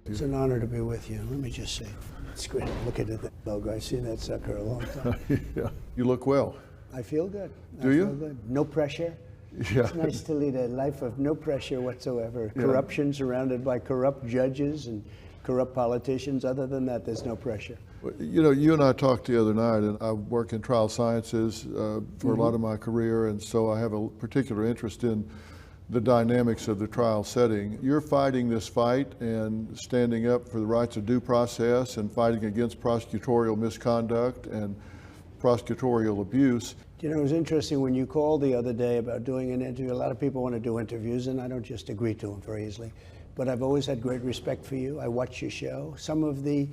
It's an honor to be with you. Let me just say, it's great looking at that logo. I've seen that sucker a long time. Yeah, you look well. I feel good. Do you? I feel good. No pressure. Yeah. It's nice to lead a life of no pressure whatsoever. Corruption surrounded by corrupt judges and corrupt politicians. Other than that, there's no pressure. You know, you and I talked the other night, and I work in trial sciences for a lot of my career, and so I have a particular interest in the dynamics of the trial setting. You're fighting this fight and standing up for the rights of due process and fighting against prosecutorial misconduct and prosecutorial abuse. You know, it was interesting when you called the other day about doing an interview. A lot of people want to do interviews, and I don't just agree to them very easily. But I've always had great respect for you. I watch your show, some of the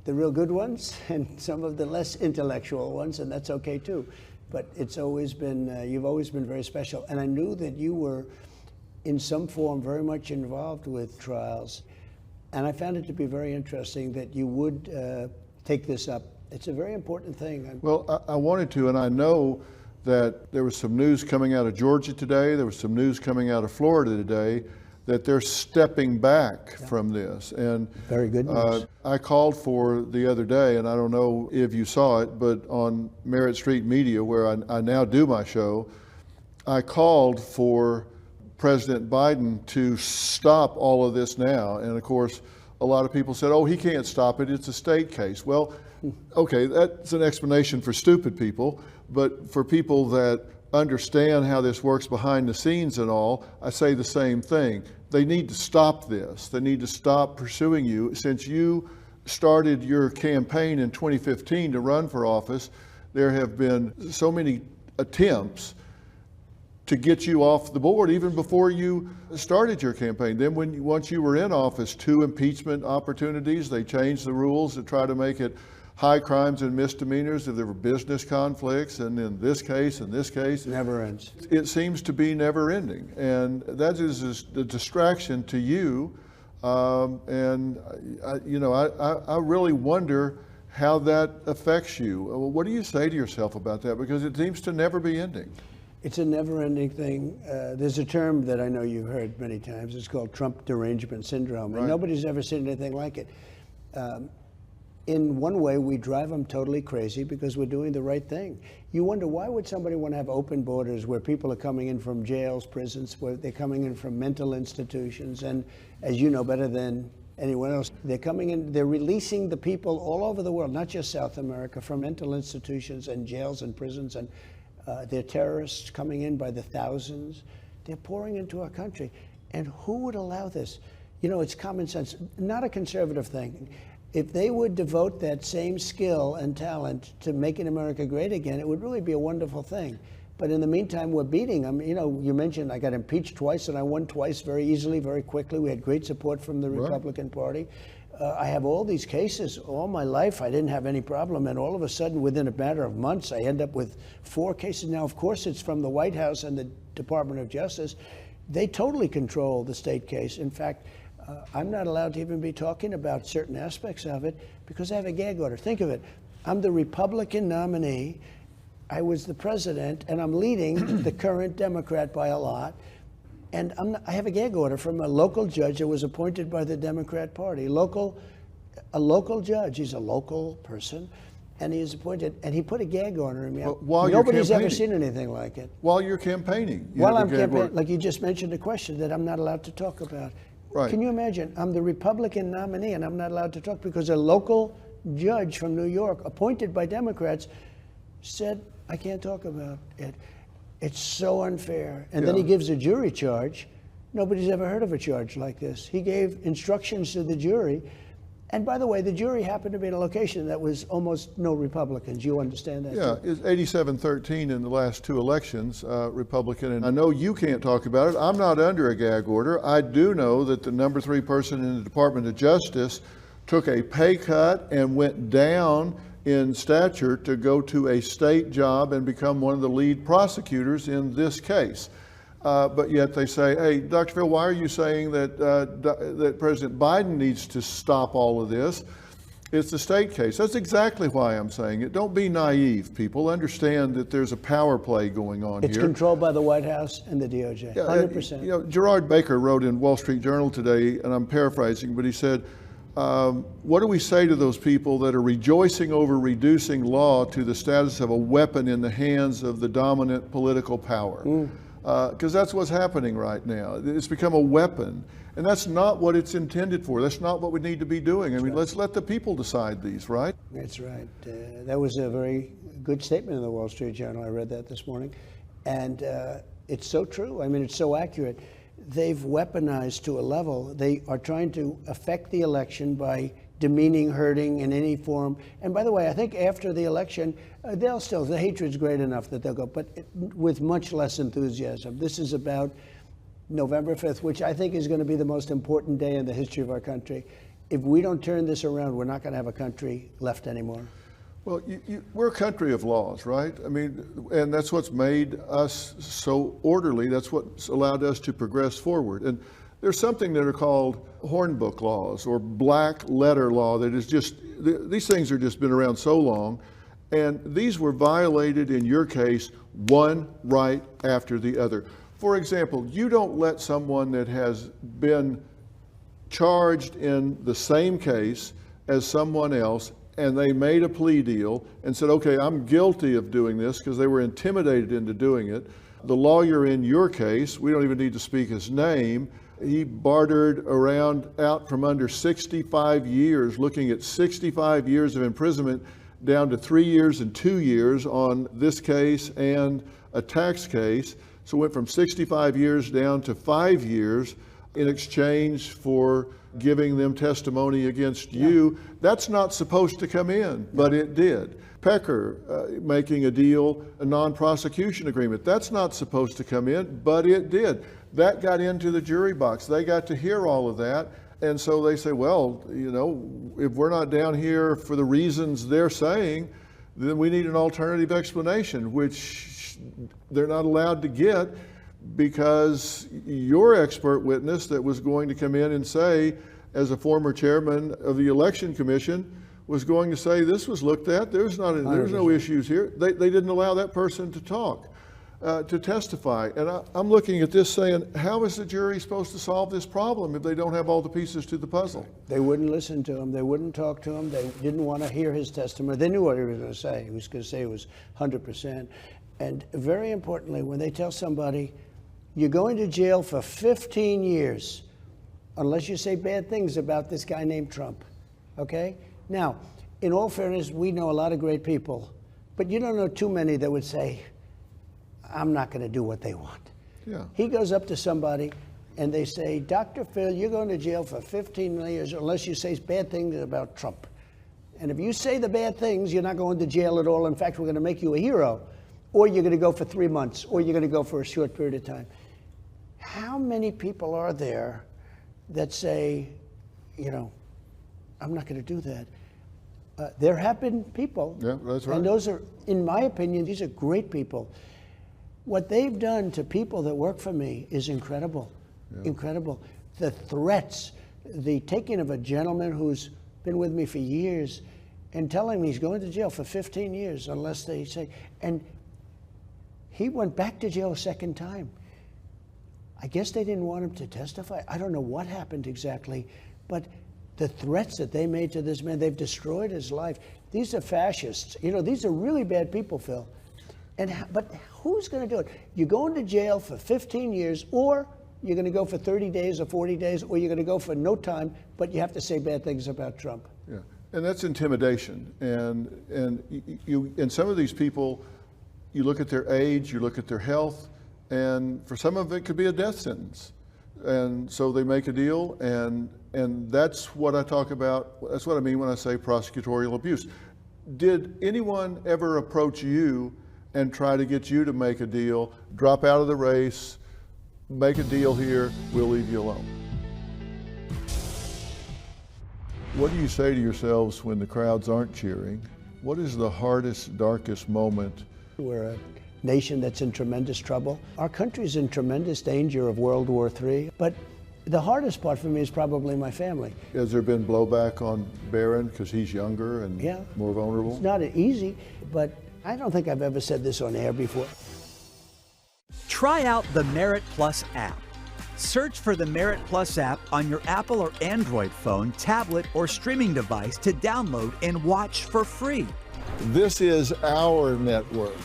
real good ones and some of the less intellectual ones, and that's okay too. But it's always been, you've always been very special. And I knew that you were, in some form, very much involved with trials. And I found it to be very interesting that you would take this up. It's a very important thing. Well, I wanted to, and I know that there was some news coming out of Georgia today, there was some news coming out of Florida today, that they're stepping back from this. And very good news. I called for the other day, and I don't know if you saw it, but on Merritt Street Media, where I now do my show, I called for President Biden to stop all of this now. And of course, a lot of people said, oh, he can't stop it, it's a state case. Well, okay, that's an explanation for stupid people, but for people that understand how this works behind the scenes and all, I say the same thing. They need to stop this. They need to stop pursuing you. Since you started your campaign in 2015 to run for office, there have been so many attempts to get you off the board even before you started your campaign. Then once you were in office, 2 impeachment opportunities. They changed the rules to try to make it high crimes and misdemeanors if there were business conflicts, and in this case, Never ends. It seems to be never ending, and that is a distraction to you. And I really wonder how that affects you. What do you say to yourself about that? Because it seems to never be ending. It's a never-ending thing. There's a term that I know you've heard many times. It's called Trump derangement syndrome, and nobody's ever seen anything like it. In one way, we drive them totally crazy because we're doing the right thing. You wonder, why would somebody want to have open borders where people are coming in from jails, prisons, where they're coming in from mental institutions, and as you know better than anyone else, they're coming in, they're releasing the people all over the world, not just South America, from mental institutions and jails and prisons, and they're terrorists coming in by the thousands. They're pouring into our country. And who would allow this? You know, it's common sense, not a conservative thing. If they would devote that same skill and talent to making America great again, it would really be a wonderful thing. But in the meantime, we're beating them. You know, you mentioned I got impeached twice, and I won twice very easily, very quickly. We had great support from the Republican Party. I have all these cases. All my life, I didn't have any problem. And all of a sudden, within a matter of months, I end up with 4 cases. Now, of course, it's from the White House and the Department of Justice. They totally control the state case. In fact, I'm not allowed to even be talking about certain aspects of it because I have a gag order. Think of it. I'm the Republican nominee. I was the president, and I'm leading the current Democrat by a lot. And I have a gag order from a local judge that was appointed by the Democrat Party. A local judge. He's a local person, and he is appointed. And he put a gag order on me. Nobody's ever seen anything like it. While you're campaigning. While I'm campaigning, like you just mentioned a question that I'm not allowed to talk about. Right. Can you imagine? I'm the Republican nominee, and I'm not allowed to talk because a local judge from New York, appointed by Democrats, said I can't talk about it. It's so unfair. And then he gives a jury charge. Nobody's ever heard of a charge like this. He gave instructions to the jury. And by the way, the jury happened to be in a location that was almost no Republicans. You understand that? Yeah, it's 87-13 in the last 2 elections, Republican. And I know you can't talk about it. I'm not under a gag order. I do know that the number 3 person in the Department of Justice took a pay cut and went down in stature to go to a state job and become one of the lead prosecutors in this case. But yet they say, hey, Dr. Phil, why are you saying that that President Biden needs to stop all of this? It's the state case. That's exactly why I'm saying it. Don't be naive, people. Understand that there's a power play going on It's here. controlled by the White House and the DOJ, 100%. You know, Gerard Baker wrote in Wall Street Journal today, and I'm paraphrasing, but he said, what do we say to those people that are rejoicing over reducing law to the status of a weapon in the hands of the dominant political power? Because that's what's happening right now. It's become a weapon. And that's not what it's intended for. That's not what we need to be doing. I mean, let's let the people decide these, right? That's right. That was a very good statement in the Wall Street Journal. I read that this morning. And it's so true. I mean, it's so accurate. They've weaponized to a level. They are trying to affect the election by demeaning, hurting in any form. And by the way, I think after the election, the hatred's great enough that they'll go, but with much less enthusiasm. This is about November 5th, which I think is going to be the most important day in the history of our country. If we don't turn this around, we're not going to have a country left anymore. Well, we're a country of laws, right? I mean, and that's what's made us so orderly. That's what's allowed us to progress forward. And there's something that are called Hornbook laws or black letter law that is just, these things have just been around so long. And these were violated in your case, one right after the other. For example, you don't let someone that has been charged in the same case as someone else, and they made a plea deal and said, okay, I'm guilty of doing this, because they were intimidated into doing it. The lawyer in your case, we don't even need to speak his name, he bartered around out from under 65 years, looking at 65 years of imprisonment down to 3 years and 2 years on this case and a tax case. So went from 65 years down to 5 years in exchange for giving them testimony against you. That's not supposed to come in, but it did. Pecker making a deal, a non-prosecution agreement. That's not supposed to come in, but it did. That got into the jury box. They got to hear all of that. And so they say, well, you know, if we're not down here for the reasons they're saying, then we need an alternative explanation, which they're not allowed to get, because your expert witness that was going to come in and say, as a former chairman of the Election Commission, was going to say this was looked at, there's no issues here. They didn't allow that person to talk, to testify. And I'm looking at this saying, how is the jury supposed to solve this problem if they don't have all the pieces to the puzzle? They wouldn't listen to him. They wouldn't talk to him. They didn't want to hear his testimony. They knew what he was going to say. He was going to say it was 100%. And very importantly, when they tell somebody, you're going to jail for 15 years, unless you say bad things about this guy named Trump, okay? Now, in all fairness, we know a lot of great people, but you don't know too many that would say, I'm not going to do what they want. Yeah. He goes up to somebody and they say, Dr. Phil, you're going to jail for 15 years unless you say bad things about Trump. And if you say the bad things, you're not going to jail at all. In fact, we're going to make you a hero. Or you're going to go for 3 months, or you're going to go for a short period of time. How many people are there that say, you know, I'm not going to do that? There have been people. Yeah, that's right. And those are, in my opinion, these are great people. What they've done to people that work for me is incredible. Yeah. Incredible. The threats, the taking of a gentleman who's been with me for years and telling me he's going to jail for 15 years unless they say, and he went back to jail a second time. I guess they didn't want him to testify. I don't know what happened exactly, but the threats that they made to this man, they've destroyed his life. These are fascists. You know, these are really bad people, Phil. But who's going to do it? You're going to jail for 15 years, or you're going to go for 30 days or 40 days, or you're going to go for no time, but you have to say bad things about Trump. Yeah, and that's intimidation. And some of these people, you look at their age, you look at their health, and for some of it could be a death sentence. And so they make a deal, and that's what I talk about. That's what I mean when I say prosecutorial abuse. Did anyone ever approach you and try to get you to make a deal, drop out of the race, make a deal here, we'll leave you alone? What do you say to yourselves when the crowds aren't cheering? What is the hardest, darkest moment? We're a nation that's in tremendous trouble. Our country's in tremendous danger of World War III, but The hardest part for me is probably my family. Has there been blowback on Barron because he's younger and Yeah. more vulnerable? It's not easy, but I don't think I've ever said this on air before. Try out the Merit Plus app. Search for the Merit Plus app on your Apple or Android phone, tablet, or streaming device to download and watch for free. This is our network.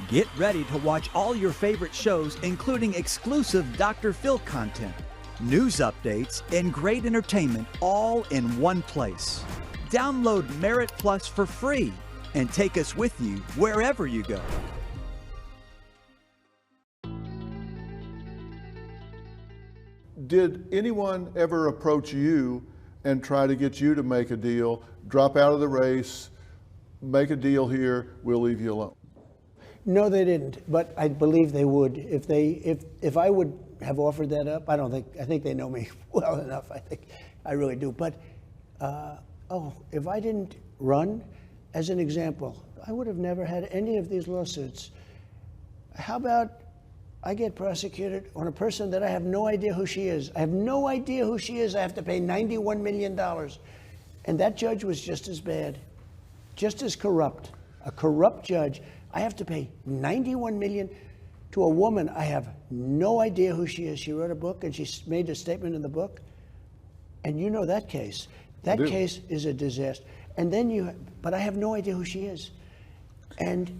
Get ready to watch all your favorite shows, including exclusive Dr. Phil content, news updates, and great entertainment all in one place. Download Merit Plus for free and take us with you wherever you go. Did anyone ever approach you and try to get you to make a deal, drop out of the race, make a deal here, we'll leave you alone? No, they didn't, but I believe they would. If I would have offered that up, I think they know me well enough. I really do. But, if I didn't run, as an example, I would have never had any of these lawsuits. How about I get prosecuted on a person that I have no idea who she is? I have no idea who she is. I have to pay $91 million. And that judge was just as bad, just as corrupt, a corrupt judge. I have to pay $91 million to a woman. I have no idea who she is. She wrote a book and she made a statement in the book. And you know that case. That case is a disaster. And then but I have no idea who she is. And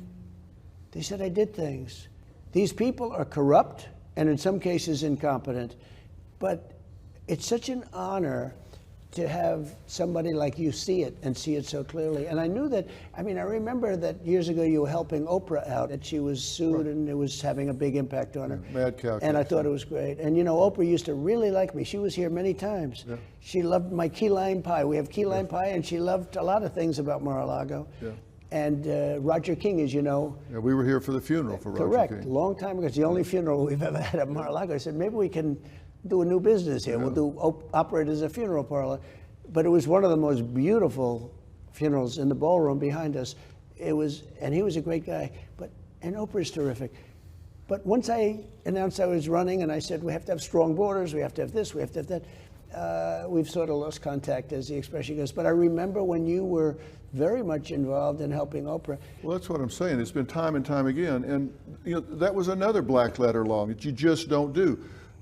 they said I did things. These people are corrupt and in some cases incompetent, but it's such an honor to have somebody like you see it and see it so clearly. And I knew that, I remember that years ago you were helping Oprah out, and she was sued and it was having a big impact on her. Mad cow. And I thought it was great. And Oprah used to really like me. She was here many times. Yeah. She loved my key lime pie. We have key lime pie, and she loved a lot of things about Mar-a-Lago. Yeah. And Roger King, as you know. Yeah, we were here for the funeral for Roger Correct, King. a long time ago. It's the only funeral we've ever had at Mar-a-Lago. I said, maybe we can do a new business here. Yeah. We'll operate as a funeral parlor. But it was one of the most beautiful funerals in the ballroom behind us. And he was a great guy. And Oprah's terrific. But once I announced I was running, and I said, we have to have strong borders, we have to have this, we have to have that, we've sort of lost contact, as the expression goes. But I remember when you were very much involved in helping Oprah. Well, that's what I'm saying. It's been time and time again. And that was another black letter law that you just don't do.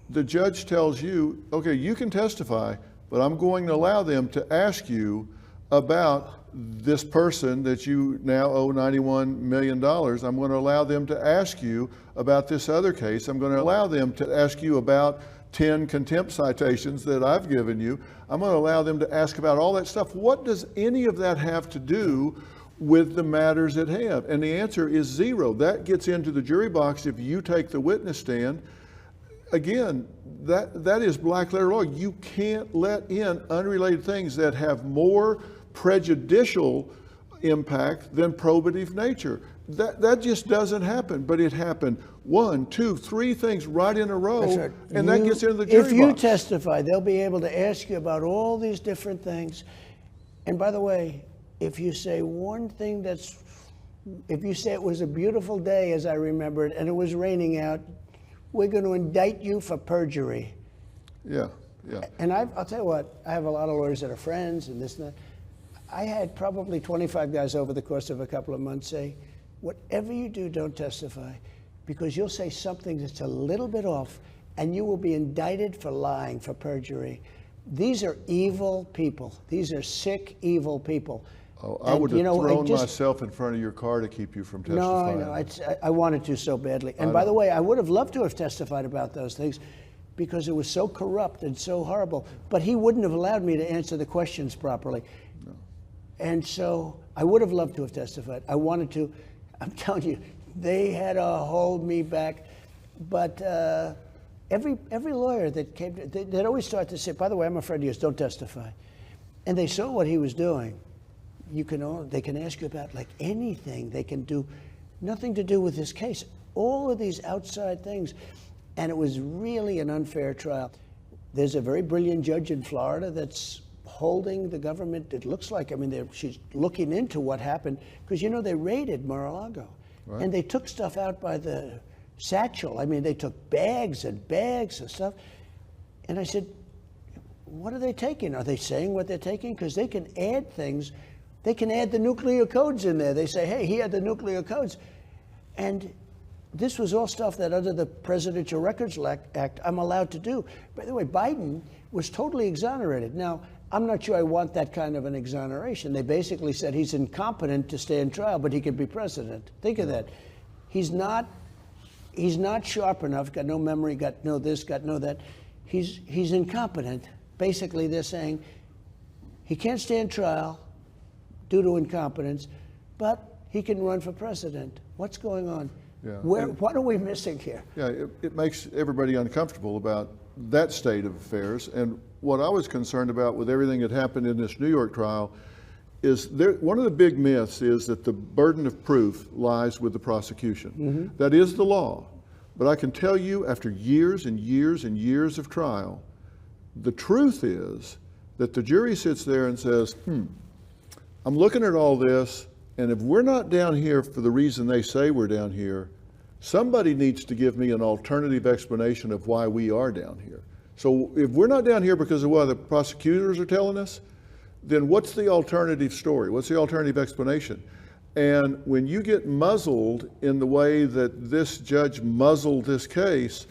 The judge tells you, okay, you can testify, but I'm going to allow them to ask you about this person that you now owe $91 million. I'm going to allow them to ask you about this other case. I'm going to allow them to ask you about 10 contempt citations that I've given you. I'm going to allow them to ask about all that stuff. What does any of that have to do with the matters at hand? And the answer is zero. That gets into the jury box if you take the witness stand. Again, that is black letter law. You can't let in unrelated things that have more prejudicial impact than probative nature. That just doesn't happen, but it happened 1, 2, 3 things right in a row, Right. and that gets into the jury box. If you testify, they'll be able to ask you about all these different things. And by the way, if you say one thing if you say it was a beautiful day, as I remembered, and it was raining out, we're going to indict you for perjury. Yeah. And I'll tell you what, I have a lot of lawyers that are friends and this and that. I had probably 25 guys over the course of a couple of months say, whatever you do, don't testify, because you'll say something that's a little bit off and you will be indicted for lying, for perjury. These are evil people. These are sick, evil people. Oh, I would have thrown myself in front of your car to keep you from testifying. No, I wanted to so badly. And by the way, I would have loved to have testified about those things because it was so corrupt and so horrible. But he wouldn't have allowed me to answer the questions properly. No. And so I would have loved to have testified. I wanted to. I'm telling you, they had to hold me back. But every lawyer that came, they'd always start to say, by the way, I'm afraid of yours, don't testify. And they saw what he was doing. They can ask you about like anything. They can do nothing to do with this case. All of these outside things. And it was really an unfair trial. There's a very brilliant judge in Florida that's holding the government. It looks like, she's looking into what happened because, they raided Mar-a-Lago. Right. And they took stuff out by the satchel. They took bags and bags of stuff. And I said, what are they taking? Are they saying what they're taking? Because they can add things. They can add the nuclear codes in there. They say, hey, he had the nuclear codes. And this was all stuff that under the Presidential Records Act, I'm allowed to do. By the way, Biden was totally exonerated. Now, I'm not sure I want that kind of an exoneration. They basically said he's incompetent to stand trial, but he could be president. Think of that. He's not sharp enough, got no memory, got no this, got no that. He's incompetent. Basically, they're saying he can't stand trial due to incompetence, but he can run for president. What's going on? Yeah. What are we missing here? Yeah, it makes everybody uncomfortable about that state of affairs. And what I was concerned about with everything that happened in this New York trial is one of the big myths is that the burden of proof lies with the prosecution. Mm-hmm. That is the law. But I can tell you, after years and years and years of trial, the truth is that the jury sits there and says, I'm looking at all this, and if we're not down here for the reason they say we're down here, somebody needs to give me an alternative explanation of why we are down here. So if we're not down here because of what the prosecutors are telling us, then what's the alternative story? What's the alternative explanation? And when you get muzzled in the way that this judge muzzled this case,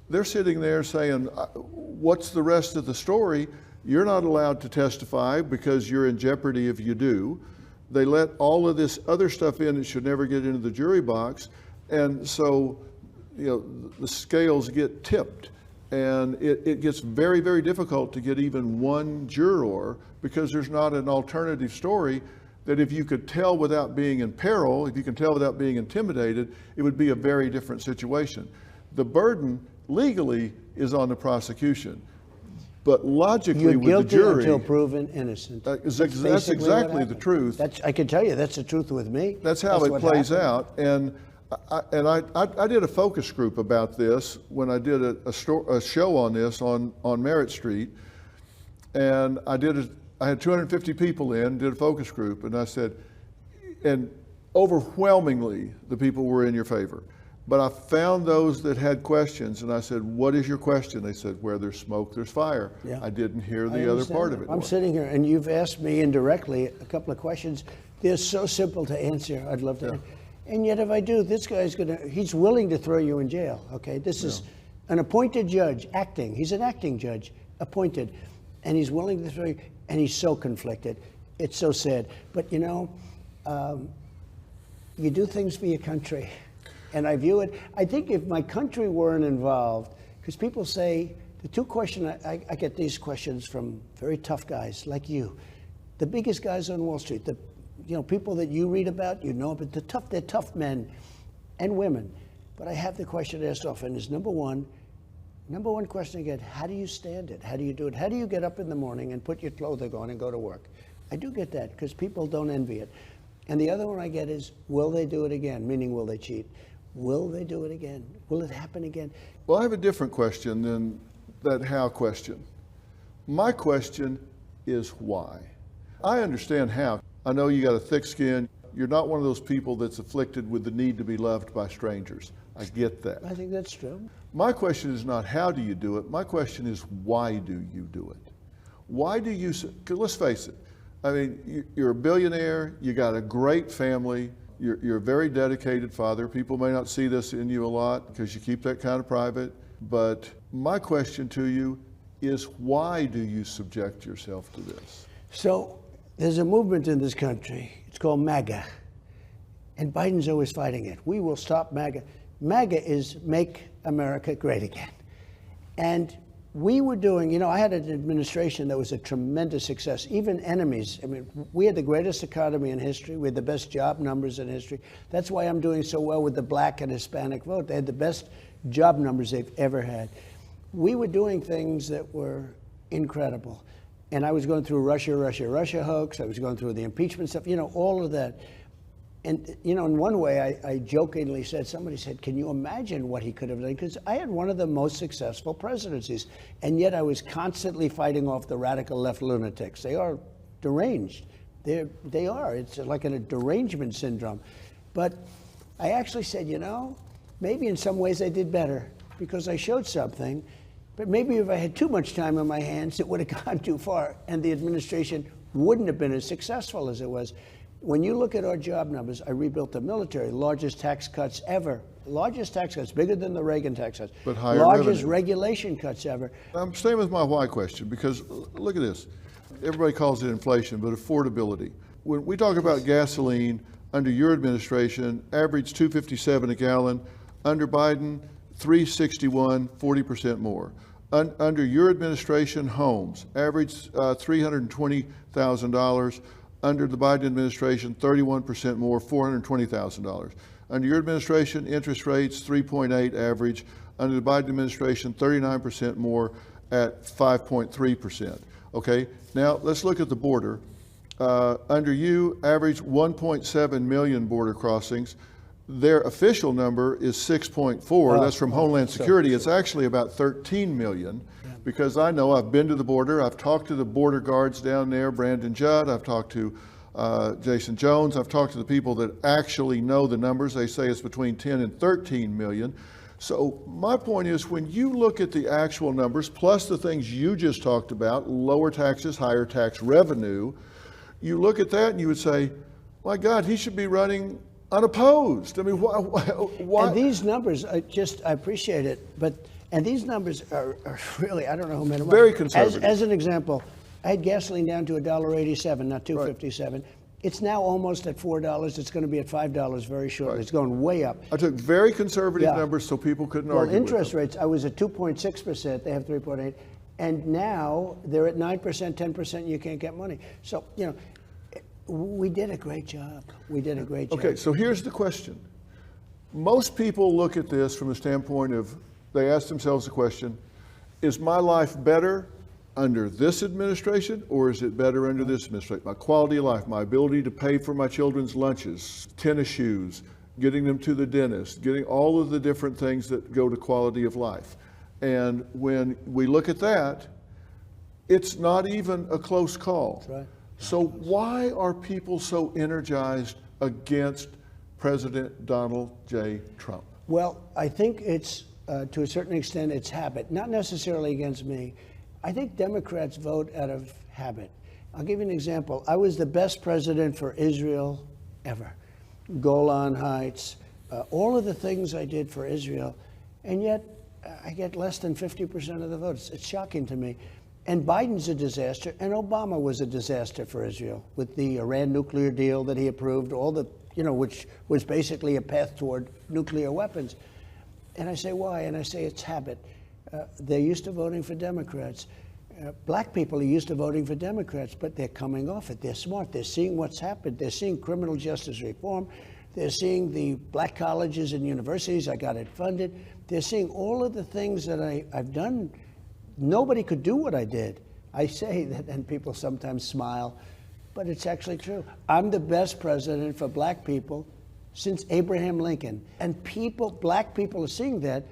they're sitting there saying, what's the rest of the story? You're not allowed to testify because you're in jeopardy if you do. They let all of this other stuff in that should never get into the jury box. And so, the scales get tipped. And it gets very, very difficult to get even one juror because there's not an alternative story that if you could tell without being in peril, if you can tell without being intimidated, it would be a very different situation. The burden legally is on the prosecution, but logically with the jury— You're guilty until proven innocent. That's exactly the truth. I can tell you that's the truth with me. That's how it plays out. And I did a focus group about this when I did a show on this on Merritt Street, and I had 250 people in, did a focus group, and I said, and overwhelmingly the people were in your favor. But I found those that had questions, and I said, what is your question? They said, where there's smoke, there's fire. Yeah. I didn't hear the other part of it. I'm sitting here, and you've asked me indirectly a couple of questions. They're so simple to answer. I'd love to. Yeah. And yet if I do, this guy's he's willing to throw you in jail, okay? This is an appointed judge, acting. He's an acting judge, appointed. And he's willing to throw you, and he's so conflicted. It's so sad. But you do things for your country. And I view it, I think if my country weren't involved, because people say, the two questions, I get these questions from very tough guys like you, the biggest guys on Wall Street, people that you read about, but they're tough men and women. But I have the question asked often is number one question I get, how do you stand it? How do you do it? How do you get up in the morning and put your clothing on and go to work? I do get that because people don't envy it. And the other one I get is, will they do it again? Meaning, will they cheat? Will they do it again? Will it happen again? Well, I have a different question than that how question. My question is why. I understand how. I know you got a thick skin. You're not one of those people that's afflicted with the need to be loved by strangers. I get that. I think that's true. My question is not how do you do it. My question is why do you do it? Why do you, because let's face it, I mean, you're a billionaire, you got a great family, you're a very dedicated father. People may not see this in you a lot because you keep that kind of private. But my question to you is why do you subject yourself to this? So there's a movement in this country. It's called MAGA. And Biden's always fighting it. We will stop MAGA. MAGA is Make America Great Again. And we were doing, I had an administration that was a tremendous success. Even enemies, we had the greatest economy in history. We had the best job numbers in history. That's why I'm doing so well with the black and Hispanic vote. They had the best job numbers they've ever had. We were doing things that were incredible. And I was going through Russia hoax. I was going through the impeachment stuff, all of that. And, in one way, I jokingly said, somebody said, can you imagine what he could have done? Because I had one of the most successful presidencies. And yet I was constantly fighting off the radical left lunatics. They are deranged. They are. It's like a derangement syndrome. But I actually said, maybe in some ways I did better because I showed something But maybe if I had too much time on my hands, it would have gone too far, and the administration wouldn't have been as successful as it was. When you look at our job numbers, I rebuilt the military, largest tax cuts ever. Largest tax cuts, bigger than the Reagan tax cuts. But higher largest revenue. regulation cuts ever. I'm staying with my why question because look at this. Everybody calls it inflation, but affordability. When we talk about gasoline, under your administration, average $2.57 a gallon. Under Biden, $3.61, 40% more. Under your administration, homes, average $320,000. Under the Biden administration, 31% more, $420,000. Under your administration, interest rates, 3.8 average. Under the Biden administration, 39% more at 5.3%. Okay, now let's look at the border. Under you, average 1.7 million border crossings. Their official number is 6.4. That's from Homeland Security. It's actually about 13 million because I know I've been to the border. I've talked to the border guards down there, Brandon Judd. I've talked to Jason Jones. I've talked to the people that actually know the numbers. They say it's between 10 and 13 million. So my point is when you look at the actual numbers, plus the things you just talked about, lower taxes, higher tax revenue, you look at that and you would say, my God, he should be running unopposed. I mean, why? And these numbers, I appreciate it, and these numbers are really, I don't know who made them up. Very conservative. As an example, I had gasoline down to $1.87, not $2.57. Right. It's now almost at $4. It's going to be at $5 very shortly. Right. It's going way up. I took very conservative numbers so people couldn't argue. Well, interest rates, I was at 2.6%. They have 3.8. And now they're at 9%, 10%, you can't get money. So, you know, we did a great job. We did a great job. Okay, so here's the question. Most people look at this from the standpoint of, they ask themselves the question, is my life better under this administration or is it better under this administration? My quality of life, my ability to pay for my children's lunches, tennis shoes, getting them to the dentist, getting all of the different things that go to quality of life. And when we look at that, it's not even a close call. That's right. So why are people so energized against President Donald J. Trump? Well, I think it's, to a certain extent, it's habit, not necessarily against me. I think Democrats vote out of habit. I'll give you an example. I was the best president for Israel ever. Golan Heights, all of the things I did for Israel, and yet I get less than 50% of the votes. It's shocking to me. And Biden's a disaster, and Obama was a disaster for Israel with the Iran nuclear deal that he approved, all the, you know, which was basically a path toward nuclear weapons. And I say, why? And I say, it's habit. They're used to voting for Democrats. Black people are used to voting for Democrats, but they're coming off it. They're smart. They're seeing what's happened. They're seeing criminal justice reform. They're seeing the black colleges and universities. I got it funded. They're seeing all of the things that I've done. Nobody could do what I did. I say that, and people sometimes smile, but it's actually true. I'm the best president for black people since Abraham Lincoln. And black people are seeing that,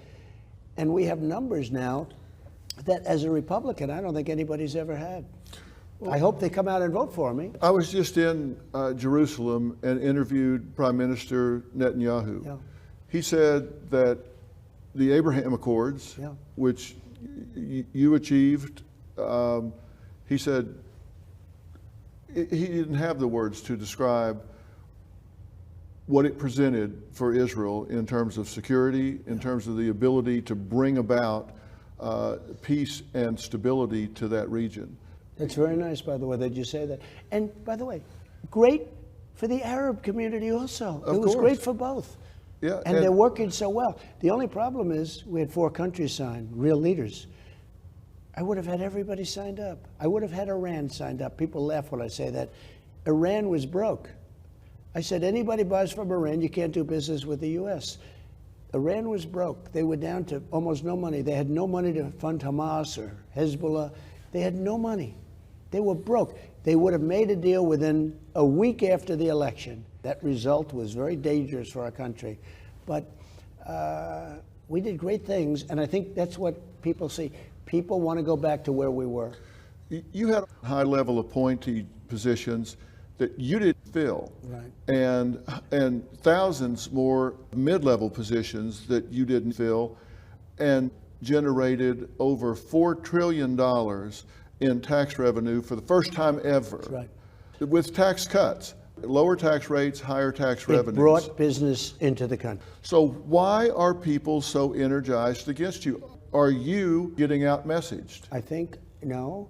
and we have numbers now that as a Republican, I don't think anybody's ever had. I hope they come out and vote for me. I was just in Jerusalem and interviewed Prime Minister Netanyahu. Yeah. He said that the Abraham Accords, which you achieved, he said he didn't have the words to describe what it presented for Israel in terms of security, in terms of the ability to bring about peace and stability to that region. It's very nice, by the way, that you say that. And by the way, great for the Arab community also. It was great for both. Yeah, and they're working so well. The only problem is we had 4 countries sign, real leaders. I would have had everybody signed up. I would have had Iran signed up. People laugh when I say that. Iran was broke. I said, anybody buys from Iran, you can't do business with the U.S. Iran was broke. They were down to almost no money. They had no money to fund Hamas or Hezbollah. They had no money. They were broke. They would have made a deal within a week after the election. That result was very dangerous for our country. But we did great things, and I think that's what people see. People want to go back to where we were. You had high-level appointee positions that you didn't fill, right, and thousands more mid-level positions that you didn't fill. And generated over $4 trillion in tax revenue for the first time ever. That's right. With tax cuts, lower tax rates, higher tax It revenues. brought business into the country. So why are people so energized against you? Are you getting out messaged? I think, no,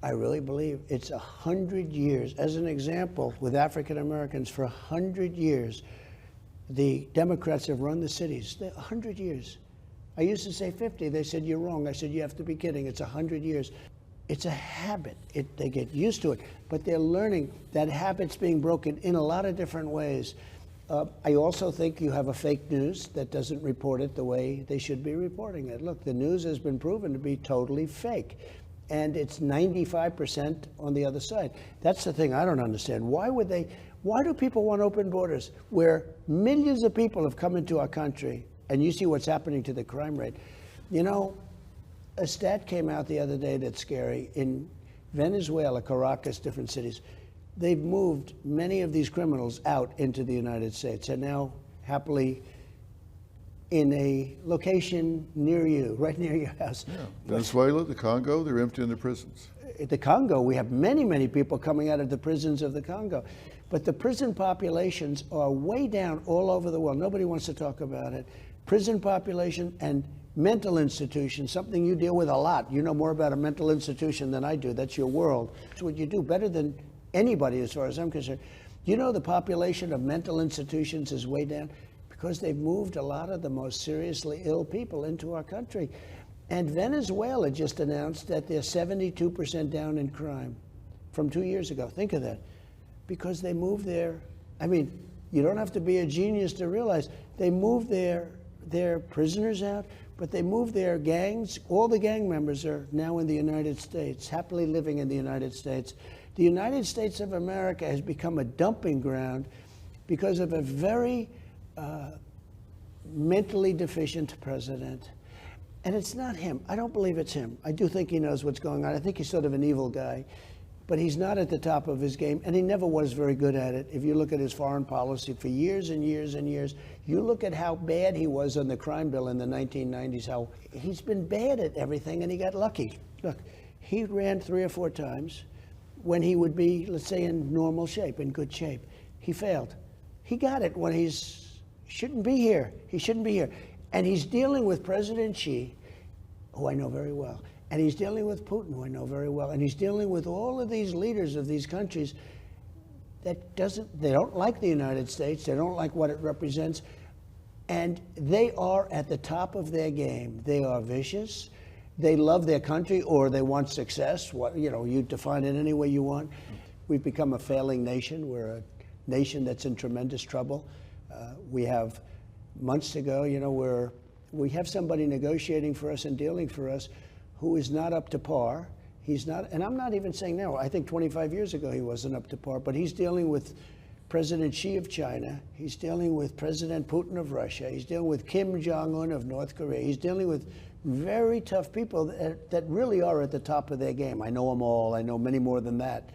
I really believe it's 100 years. As an example, with African Americans, for 100 years, the Democrats have run the cities. 100 years. I used to say 50. They said, you're wrong. I said, you have to be kidding. It's 100 years. It's a habit. They get used to it. But they're learning that habit's being broken in a lot of different ways. I also think you have a fake news that doesn't report it the way they should be reporting it. Look, the news has been proven to be totally fake. And it's 95% on the other side. That's the thing I don't understand. Why do people want open borders where millions of people have come into our country, and you see what's happening to the crime rate? You know, a stat came out the other day that's scary. In Venezuela, Caracas, different cities, they've moved many of these criminals out into the United States and now happily in a location near you, right near your house. Yeah. Venezuela, the Congo, they're emptying the prisons. The Congo, we have many, many people coming out of the prisons of the Congo. But the prison populations are way down all over the world. Nobody wants to talk about it. Prison population and mental institutions, something you deal with a lot. You know more about a mental institution than I do. That's your world. It's what you do better than anybody as far as I'm concerned. You know the population of mental institutions is way down because they've moved a lot of the most seriously ill people into our country. And Venezuela just announced that they're 72% down in crime from 2 years ago. Think of that. Because they moved their, I mean, you don't have to be a genius to realize they moved their prisoners out, but they moved their gangs. All the gang members are now in the United States, happily living in the United States. The United States of America has become a dumping ground because of a very mentally deficient president. And it's not him. I don't believe it's him. I do think he knows what's going on. I think he's sort of an evil guy. But he's not at the top of his game, and he never was very good at it. If you look at his foreign policy for years and years and years, you look at how bad he was on the crime bill in the 1990s, how he's been bad at everything, and he got lucky. Look, he ran 3 or 4 times when he would be, let's say, in normal shape, in good shape. He failed. He got it when he shouldn't be here. He shouldn't be here. And he's dealing with President Xi, who I know very well. And he's dealing with Putin, who I know very well. And he's dealing with all of these leaders of these countries that they don't like the United States. They don't like what it represents. And they are at the top of their game. They are vicious. They love their country, or they want success. You define it any way you want. We've become a failing nation. We're a nation that's in tremendous trouble. We have months ago, we have somebody negotiating for us and dealing for us who is not up to par. He's not, and I'm not even saying now, I think 25 years ago he wasn't up to par, but he's dealing with President Xi of China. He's dealing with President Putin of Russia. He's dealing with Kim Jong-un of North Korea. He's dealing with very tough people that really are at the top of their game. I know them all. I know many more than that.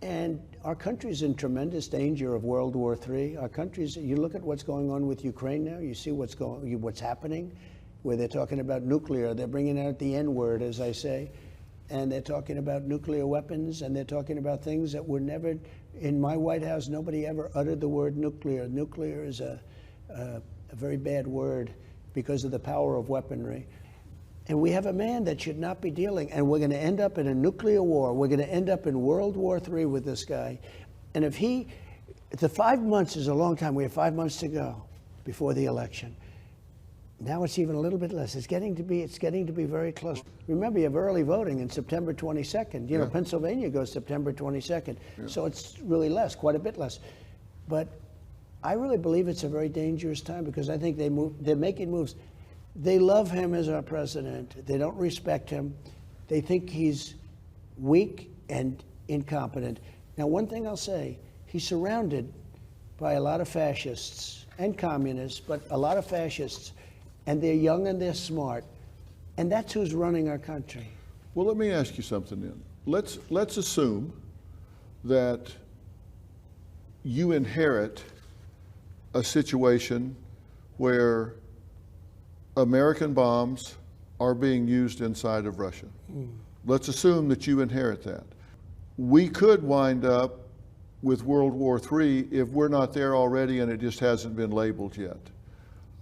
And our country's in tremendous danger of World War III. Our country's, you look at what's going on with Ukraine now, you see what's happening, where they're talking about nuclear. They're bringing out the N-word, as I say, and they're talking about nuclear weapons, and they're talking about things that were never, in my White House, nobody ever uttered the word nuclear. Nuclear is a very bad word because of the power of weaponry. And we have a man that should not be dealing, and we're going to end up in a nuclear war. We're going to end up in World War III with this guy. And if the 5 months is a long time. We have 5 months to go before the election. Now it's even a little bit less. It's getting to be very close. Remember, you have early voting in September 22nd. You know, Pennsylvania goes September 22nd. Yeah. So it's really less, quite a bit less. But I really believe it's a very dangerous time because I think they're making moves. They love him as our president. They don't respect him. They think he's weak and incompetent. Now, one thing I'll say, he's surrounded by a lot of fascists and communists, but a lot of fascists. And they're young and they're smart. And that's who's running our country. Well, let me ask you something then. Let's assume that you inherit a situation where American bombs are being used inside of Russia. Let's assume that you inherit that. We could wind up with World War III if we're not there already and it just hasn't been labeled yet.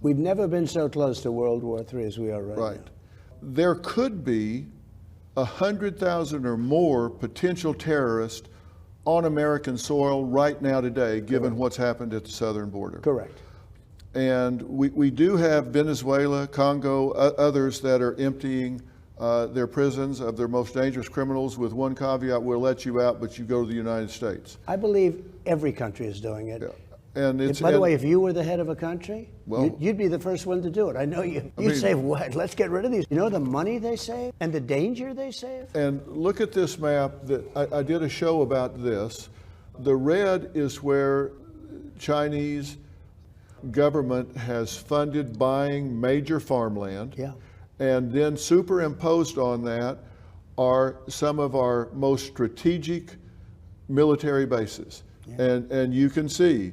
We've never been so close to World War III as we are right now. There could be 100,000 or more potential terrorists on American soil right now today, given what's happened at the southern border. Correct. And we do have Venezuela, Congo, others that are emptying their prisons of their most dangerous criminals with one caveat: we'll let you out, but you go to the United States. I believe every country is doing it. Yeah. And it's, By the way, if you were the head of a country, well, you'd be the first one to do it. I know you. You'd say, what? Let's get rid of these. You know the money they save and the danger they save? And look at this map that I did a show about this. The red is where Chinese government has funded buying major farmland. Yeah. And then superimposed on that are some of our most strategic military bases. Yeah. And you can see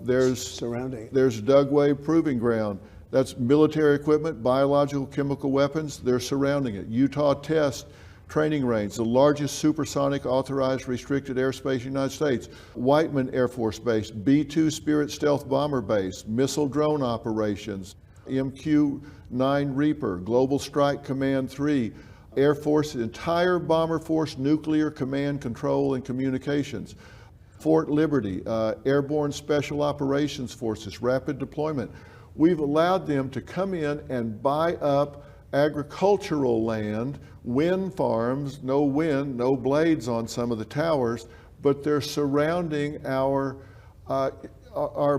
there's Surrounding it. There's Dugway Proving Ground. That's military equipment, biological, chemical weapons. They're surrounding it. Utah Test Training Range, the largest supersonic authorized restricted airspace in the United States. Whiteman Air Force Base, B-2 Spirit Stealth Bomber Base, missile drone operations, MQ-9 Reaper, Global Strike Command 3, Air Force entire bomber force, nuclear command, control, and communications. Fort Liberty, Airborne Special Operations Forces, rapid deployment. We've allowed them to come in and buy up agricultural land, wind farms, no wind, no blades on some of the towers, but they're surrounding our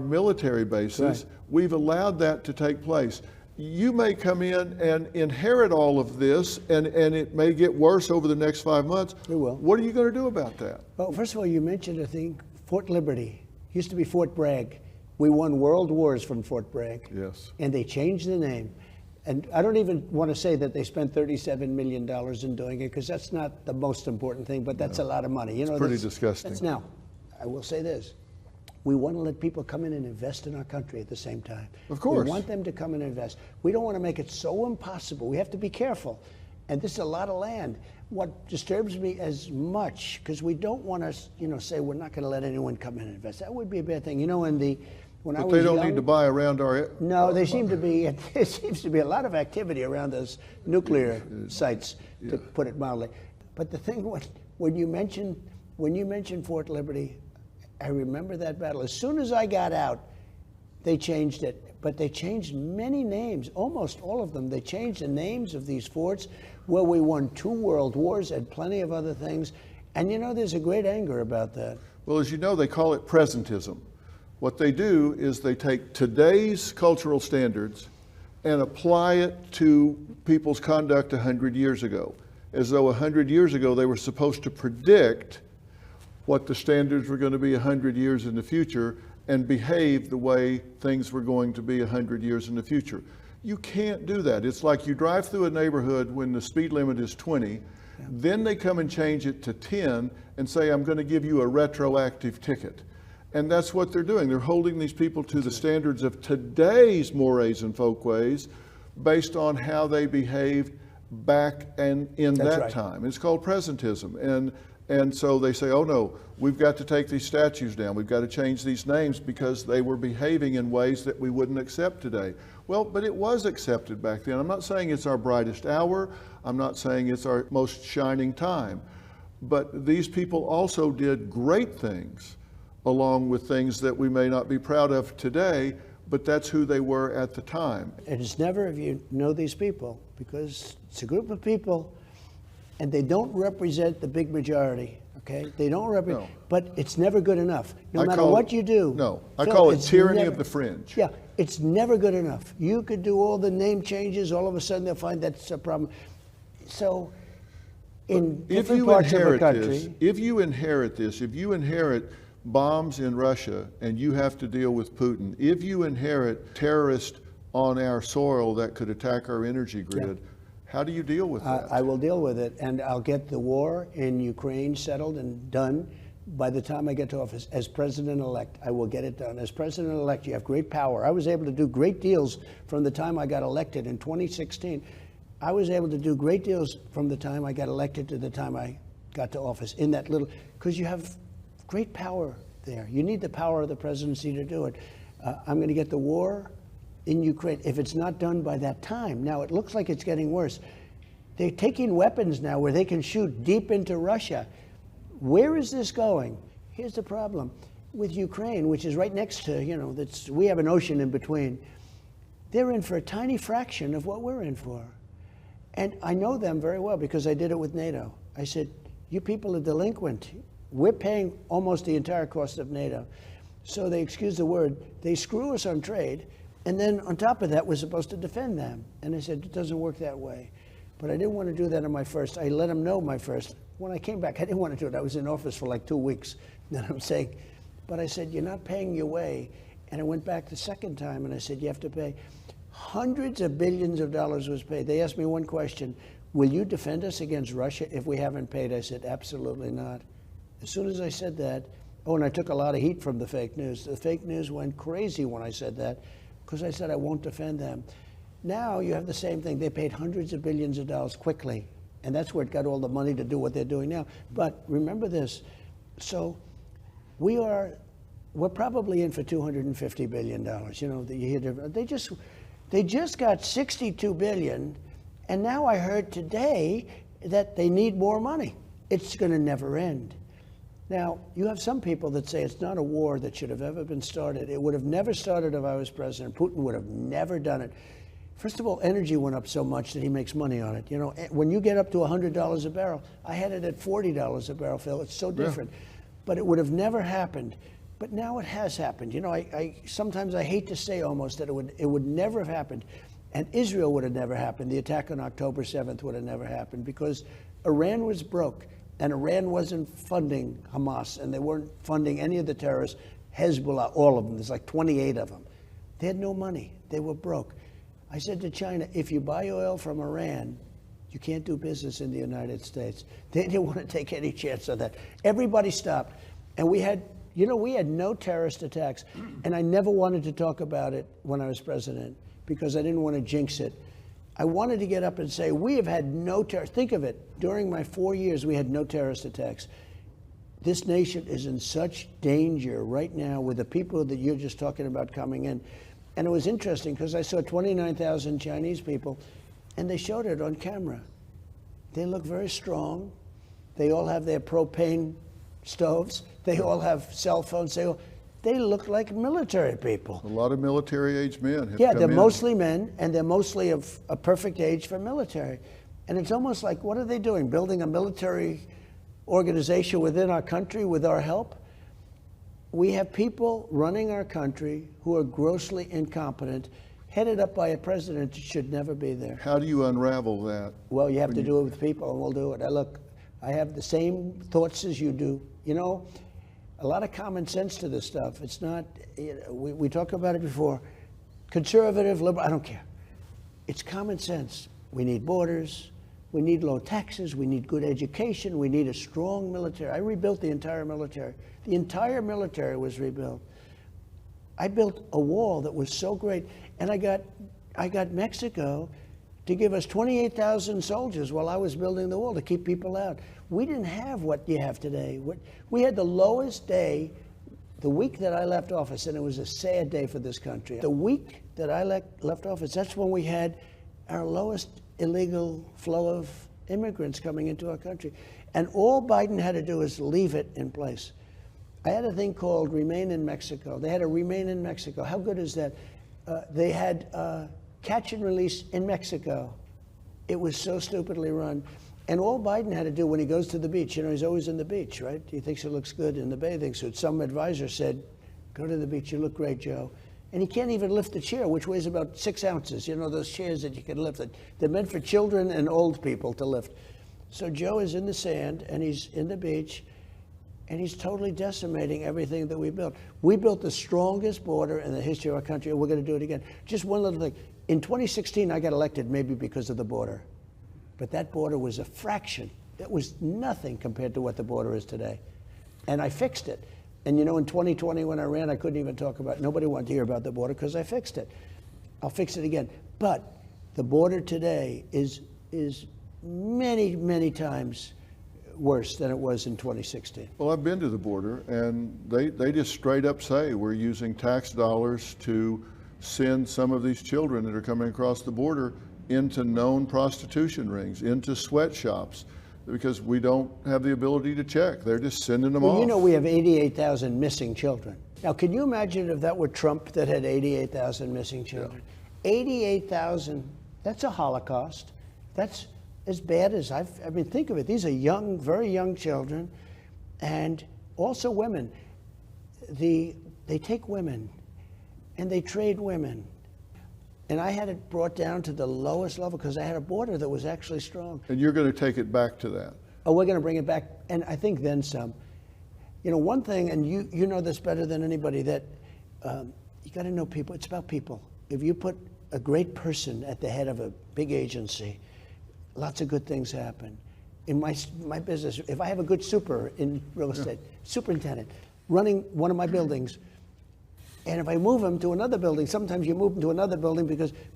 military bases. Right. We've allowed that to take place. You may come in and inherit all of this, and it may get worse over the next 5 months. It will. What are you going to do about that? Well, first of all, you mentioned a thing, Fort Liberty. Used to be Fort Bragg. We won world wars from Fort Bragg. Yes. And they changed the name. And I don't even want to say that they spent $37 million in doing it, because that's not the most important thing, but that's a lot of money. You know, pretty that's disgusting. Now, I will say this. We want to let people come in and invest in our country at the same time. Of course. We want them to come and invest. We don't want to make it so impossible. We have to be careful. And this is a lot of land. What disturbs me as much, because we don't want to, say we're not going to let anyone come in and invest. That would be a bad thing. You know, when I was But they don't young, need to buy around our... No, there seems to be a lot of activity around those nuclear sites, to put it mildly. But the thing, when you mentioned Fort Liberty, I remember that battle. As soon as I got out, they changed it. But they changed many names, almost all of them. They changed the names of these forts, where we won 2 world wars and plenty of other things. And there's a great anger about that. Well, as you know, they call it presentism. What they do is they take today's cultural standards and apply it to people's conduct 100 years ago, as though 100 years ago they were supposed to predict what the standards were going to be 100 years in the future and behave the way things were going to be 100 years in the future. You can't do that. It's like you drive through a neighborhood when the speed limit is 20, then they come and change it to 10 and say, I'm going to give you a retroactive ticket. And that's what they're doing. They're holding these people to the standards of today's mores and folkways based on how they behaved back and in That's that right. time. It's called presentism. And so they say, oh no, we've got to take these statues down. We've got to change these names because they were behaving in ways that we wouldn't accept today. Well, but it was accepted back then. I'm not saying it's our brightest hour. I'm not saying it's our most shining time. But these people also did great things, along with things that we may not be proud of today, but that's who they were at the time. And it's never, if you know these people, because it's a group of people, and they don't represent the big majority, okay? They don't represent, No. but it's never good enough. No I matter call what it- you do. No, I Phil, call it it's tyranny never- of the fringe. Yeah, it's never good enough. You could do all the name changes, all of a sudden they'll find that's a problem. So, in If different you parts of a inherit this, country, if you inherit bombs in Russia and you have to deal with Putin, if you inherit terrorists on our soil that could attack our energy grid, how do you deal with that? I will deal with it, and I'll get the war in Ukraine settled and done. by the time I get to office, as president-elect, I will get it done. As president-elect, you have great power. I was able to do great deals from the time I got elected in 2016. I was able to do great deals from the time I got elected to the time I got to office in that little, because you have great power there. You need the power of the presidency to do it. I'm going to get the war in Ukraine, if it's not done by that time. Now, it looks like it's getting worse. They're taking weapons now where they can shoot deep into Russia. Where is this going? Here's the problem. With Ukraine, which is right next to, we have an ocean in between, they're in for a tiny fraction of what we're in for. And I know them very well because I did it with NATO. I said, you people are delinquent. We're paying almost the entire cost of NATO. So they, excuse the word, they screw us on trade, and then on top of that, we're supposed to defend them. And I said, it doesn't work that way. But I didn't want to do that on my first. I let them know my first. When I came back, I didn't want to do it. I was in office for like 2 weeks. Then I'm saying, but I said, you're not paying your way. And I went back the second time, and I said, you have to pay. Hundreds of billions of dollars was paid. They asked me one question, will you defend us against Russia if we haven't paid? I said, absolutely not. As soon as I said that, and I took a lot of heat from the fake news. The fake news went crazy when I said that, because I said I won't defend them. Now you have the same thing. They paid hundreds of billions of dollars quickly, and that's where it got all the money to do what they're doing now. But remember this, so we're probably in for $250 billion. They just got $62 billion, and now I heard today that they need more money. It's going to never end. Now, you have some people that say it's not a war that should have ever been started. It would have never started if I was president. Putin would have never done it. First of all, energy went up so much that he makes money on it. When you get up to $100 a barrel, I had it at $40 a barrel, Phil. It's so different. Yeah. But it would have never happened. But now it has happened. Sometimes I hate to say almost that it would never have happened. And Israel would have never happened. The attack on October 7th would have never happened because Iran was broke. And Iran wasn't funding Hamas, and they weren't funding any of the terrorists, Hezbollah, all of them. There's like 28 of them. They had no money. They were broke. I said to China, if you buy oil from Iran, you can't do business in the United States. They didn't want to take any chance on that. Everybody stopped. And we had no terrorist attacks. And I never wanted to talk about it when I was president because I didn't want to jinx it. I wanted to get up and say, we have had no terrorist. Think of it. During my 4 years, we had no terrorist attacks. This nation is in such danger right now with the people that you're just talking about coming in. And it was interesting because I saw 29,000 Chinese people, and they showed it on camera. They look very strong. They all have their propane stoves. They all have cell phones. They look like military people. A lot of military-age men have Yeah, come they're in. mostly men, and they're mostly of a perfect age for military. And it's almost like, what are they doing? Building a military organization within our country with our help? We have people running our country who are grossly incompetent, headed up by a president who should never be there. How do you unravel that? Well, you have to do it with people, and we'll do it. I have the same thoughts as you do. A lot of common sense to this stuff. It's not, we talked about it before, conservative, liberal, I don't care. It's common sense. We need borders, we need low taxes, we need good education, we need a strong military. I rebuilt the entire military. The entire military was rebuilt. I built a wall that was so great, and I got Mexico to give us 28,000 soldiers while I was building the wall to keep people out. We didn't have what you have today. We had the lowest day the week that I left office, and it was a sad day for this country. The week that I left office, that's when we had our lowest illegal flow of immigrants coming into our country. And all Biden had to do is leave it in place. I had a thing called Remain in Mexico. They had a Remain in Mexico. How good is that? They had catch and release in Mexico. It was so stupidly run. And all Biden had to do when he goes to the beach, he's always in the beach, right? He thinks he looks good in the bathing suit. Some advisor said, go to the beach, you look great, Joe. And he can't even lift the chair, which weighs about 6 ounces. Those chairs that you can lift. They're meant for children and old people to lift. So Joe is in the sand, and he's in the beach, and he's totally decimating everything that we built. We built the strongest border in the history of our country, and we're going to do it again. Just one little thing. In 2016, I got elected maybe because of the border. But that border was a fraction. That was nothing compared to what the border is today. And I fixed it. And you know, in 2020 when I ran, I couldn't even talk about, nobody wanted to hear about the border because I fixed it. I'll fix it again. But the border today is many, many times worse than it was in 2016. Well, I've been to the border, and they just straight up say we're using tax dollars to send some of these children that are coming across the border into known prostitution rings, into sweatshops, because we don't have the ability to check. They're just sending them off. You know, we have 88,000 missing children. Now, can you imagine if that were Trump that had 88,000 missing children? Yeah. 88,000, that's a Holocaust. That's as bad as I mean, think of it. These are young, very young children, and also women. They take women, and they trade women. And I had it brought down to the lowest level because I had a border that was actually strong. And you're going to take it back to that? Oh, we're going to bring it back, and I think then some. You know, one thing, and you know this better than anybody, that you got to know people. It's about people. If you put a great person at the head of a big agency, lots of good things happen. In my business, if I have a good super in real estate, superintendent, running one of my buildings, and if I move him to another building, sometimes you move him to another building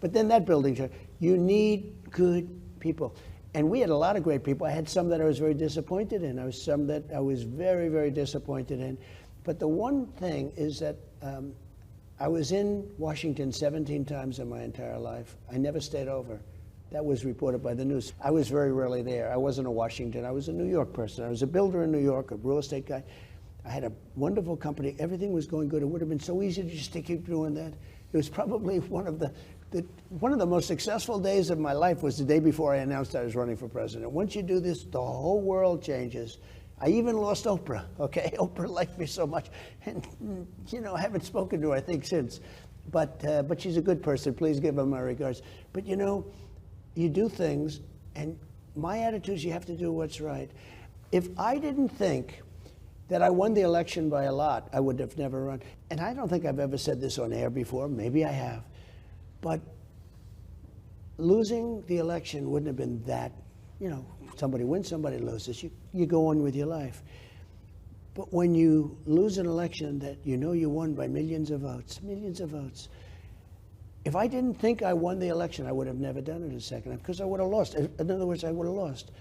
but then that building, you need good people. And we had a lot of great people. I had some that I was very disappointed in. I was some that I was very, very disappointed in. But the one thing is that I was in Washington 17 times in my entire life. I never stayed over. That was reported by the news. I was very rarely there. I wasn't a Washington. I was a New York person. I was a builder in New York, a real estate guy. I had a wonderful company. Everything was going good. It would have been so easy to just to keep doing that. It was probably one of the most successful days of my life was the day before I announced I was running for president. Once you do this, the whole world changes. I even lost Oprah, okay? Oprah liked me so much. And, you know, I haven't spoken to her, I think, since. But she's a good person. Please give her my regards. But, you know, you do things, and my attitude is you have to do what's right. If I didn't think that I won the election by a lot, I would have never run. And I don't think I've ever said this on air before. Maybe I have. But losing the election wouldn't have been that, you know, somebody wins, somebody loses. You go on with your life. But when you lose an election that you know you won by millions of votes, if I didn't think I won the election, I would have never done it a second time because I would have lost. In other words, I would have lost.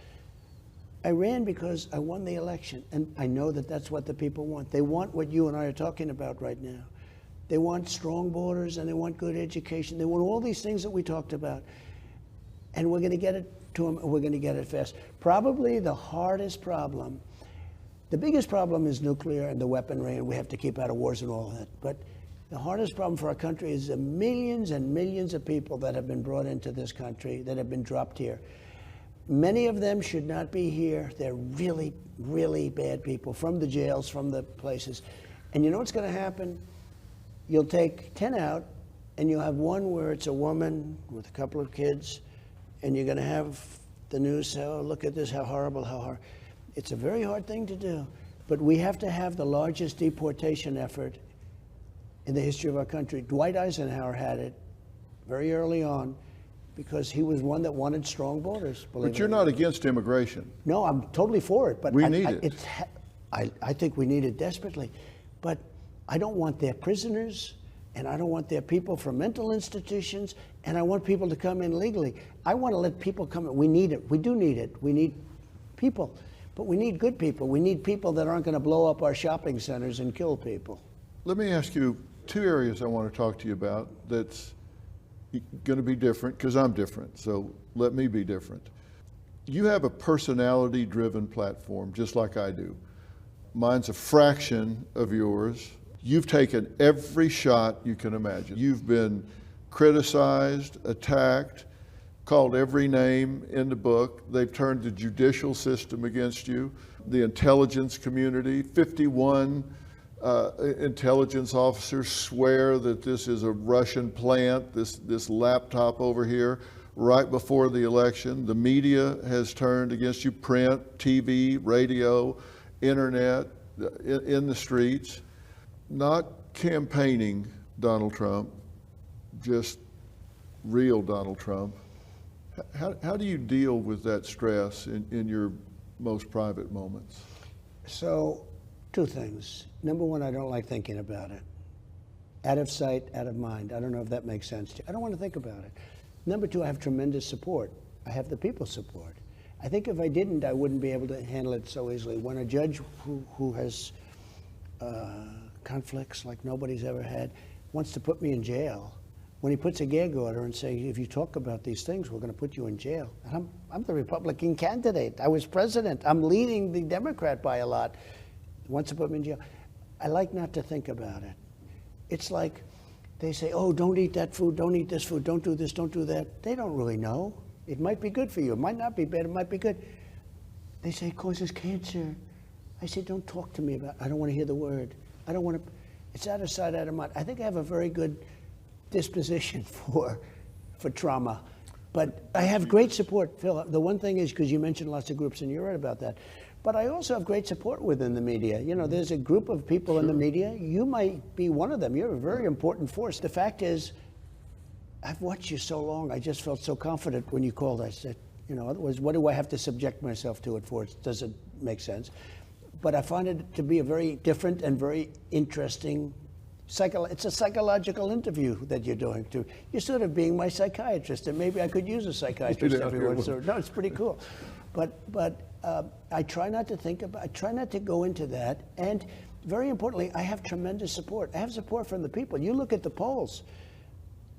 I ran because I won the election, and I know that that's what the people want. They want what you and I are talking about right now. They want strong borders, and they want good education. They want all these things that we talked about, and we're going to get it to them, and we're going to get it fast. Probably the hardest problem, the biggest problem is nuclear and the weaponry, and we have to keep out of wars and all that. But the hardest problem for our country is the millions and millions of people that have been brought into this country, that have been dropped here. Many of them should not be here. They're really, really bad people from the jails, from the places. And you know what's going to happen? You'll take 10 out, and you'll have one where it's a woman with a couple of kids, and you're going to have the news say, oh, look at this, how horrible, how hard. It's a very hard thing to do, but we have to have the largest deportation effort in the history of our country. Dwight Eisenhower had it very early on, because he was one that wanted strong borders. But you're not against immigration. No, I'm totally for it. But we need it. I think we need it desperately. But I don't want their prisoners, and I don't want their people from mental institutions, and I want people to come in legally. I want to let people come in. We need it. We do need it. We need people. But we need good people. We need people that aren't going to blow up our shopping centers and kill people. Let me ask you two areas I want to talk to you about that's going to be different, because I'm different, so let me be different. You have a personality-driven platform, just like I do. Mine's a fraction of yours. You've taken every shot you can imagine. You've been criticized, attacked, called every name in the book. They've turned the judicial system against you, the intelligence community. 51 intelligence officers swear that this is a Russian plant, this laptop over here, right before the election. The media has turned against you, print, TV, radio, internet, in the streets. Not campaigning Donald Trump, just real Donald Trump. How do you deal with that stress in your most private moments? So Two things. Number one, I don't like thinking about it. Out of sight, out of mind. I don't know if that makes sense to you. I don't want to think about it. Number two, I have tremendous support. I have the people's support. I think if I didn't, I wouldn't be able to handle it so easily. When a judge who has conflicts like nobody's ever had wants to put me in jail, when he puts a gag order and says, if you talk about these things, we're going to put you in jail. And I'm the Republican candidate. I was president. I'm leading the Democrat by a lot. He wants to put me in jail. I like not to think about it. It's like they say, oh, don't eat that food, don't eat this food, don't do this, don't do that. They don't really know. It might be good for you. It might not be bad. It might be good. They say it causes cancer. I say, don't talk to me about it. I don't want to hear the word. I don't want to. It's out of sight, out of mind. I think I have a very good disposition for trauma. But I have great support, Phil. The one thing is, because you mentioned lots of groups, and you're right about that, but I also have great support within the media. You know, there's a group of people in the media. You might be one of them. You're a very important force. The fact is, I've watched you so long. I just felt so confident when you called. I said, you know, otherwise, what do I have to subject myself to it for? It doesn't make sense. But I find it to be a very different and very interesting it's a psychological interview that you're doing too. You're sort of being my psychiatrist, and maybe I could use a psychiatrist every once in a while. No, it's pretty cool. But I try not to think about. I try not to go into that. And very importantly, I have tremendous support. I have support from the people. You look at the polls,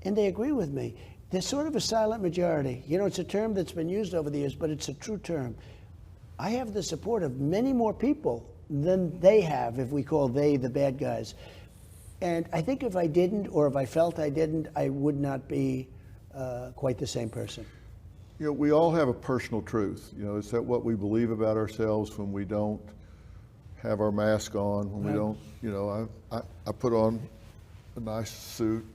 and they agree with me. There's sort of a silent majority. You know, it's a term that's been used over the years, but it's a true term. I have the support of many more people than they have, if we call they the bad guys. And I think if I didn't, or if I felt I didn't, I would not be quite the same person. You know, we all have a personal truth. You know, it's that what we believe about ourselves when we don't have our mask on, when we don't, you know, I put on a nice suit.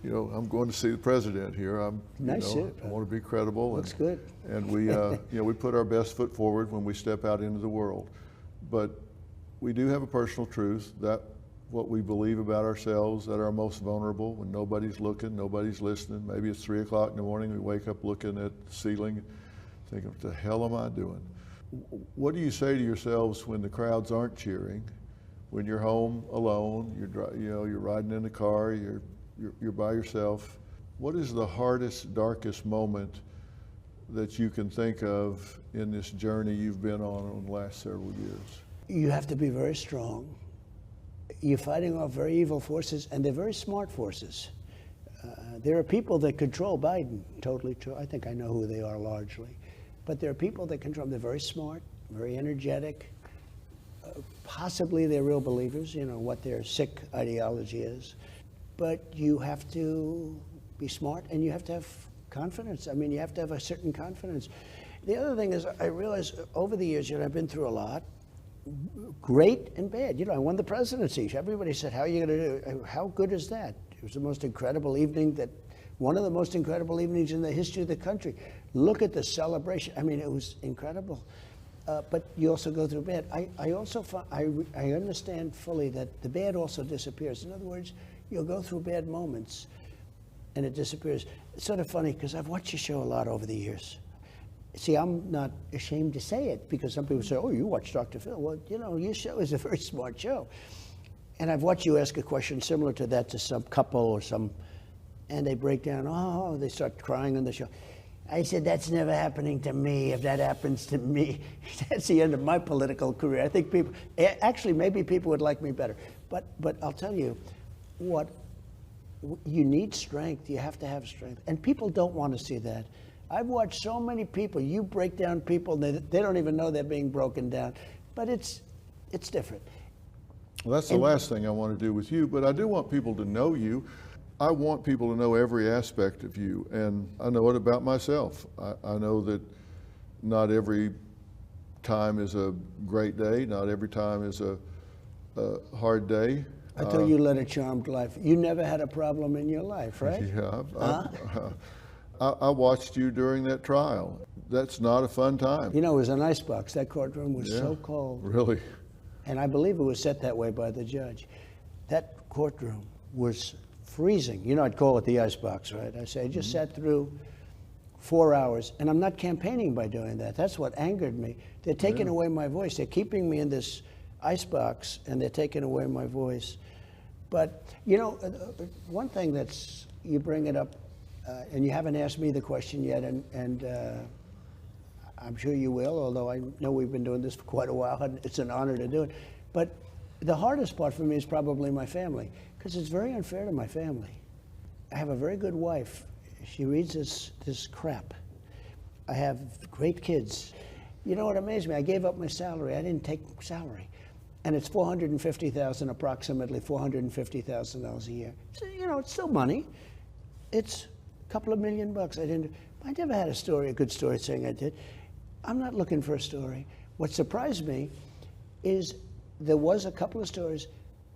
You know, I'm going to see the president here. Nice suit. I want to be credible. Looks good. And we, you know, we put our best foot forward when we step out into the world. But we do have a personal truth that what we believe about ourselves at our most vulnerable, when nobody's looking, nobody's listening. Maybe it's 3 o'clock in the morning, we wake up looking at the ceiling, thinking, what the hell am I doing? What do you say to yourselves when the crowds aren't cheering? When you're home alone, you're riding in the car, you're by yourself. What is the hardest, darkest moment that you can think of in this journey you've been on the last several years? You have to be very strong. You're fighting off very evil forces, and they're very smart forces. There are people that control Biden, totally true. I think I know who they are largely. But there are people that control them. They're very smart, very energetic. Possibly they're real believers, you know, what their sick ideology is. But you have to be smart, and you have to have confidence. I mean, you have to have a certain confidence. The other thing is, I realize over the years, you know, I've been through a lot. Great and bad. You know, I won the presidency. Everybody said, how are you going to do? How good is that? It was the most incredible evening, one of the most incredible evenings in the history of the country. Look at the celebration. I mean, it was incredible. But you also go through bad. I also I understand fully that the bad also disappears. In other words, you'll go through bad moments and it disappears. It's sort of funny because I've watched your show a lot over the years. See, I'm not ashamed to say it because some people say, oh, you watch Dr. Phil. Well, you know, your show is a very smart show. And I've watched you ask a question similar to that to some couple or and they break down, oh, they start crying on the show. I said, that's never happening to me. If that happens to me, that's the end of my political career. I think people, actually, maybe people would like me better. But I'll tell you what, you need strength. You have to have strength. And people don't want to see that. I've watched so many people, you break down people, they don't even know they're being broken down. But it's different. Well, that's the last thing I want to do with you, but I do want people to know you. I want people to know every aspect of you, and I know it about myself. I know that not every time is a great day, not every time is a hard day. I thought you led a charmed life. You never had a problem in your life, right? Yeah. I watched you during that trial. That's not a fun time. You know, it was an icebox. That courtroom was so cold. Really? And I believe it was set that way by the judge. That courtroom was freezing. You know, I'd call it the icebox, right? I say, I just sat through 4 hours, and I'm not campaigning by doing that. That's what angered me. They're taking away my voice. They're keeping me in this icebox and they're taking away my voice. But, you know, one thing that's, you bring it up, and you haven't asked me the question yet, and I'm sure you will, although I know we've been doing this for quite a while, and it's an honor to do it. But the hardest part for me is probably my family, because it's very unfair to my family. I have a very good wife. She reads this crap. I have great kids. You know what amazed me? I gave up my salary. I didn't take salary. And it's $450,000, approximately $450,000 a year. So, you know, it's still money. It's a couple of $1 million. I never had a good story saying I did. I'm not looking for a story. What surprised me is there was a couple of stories.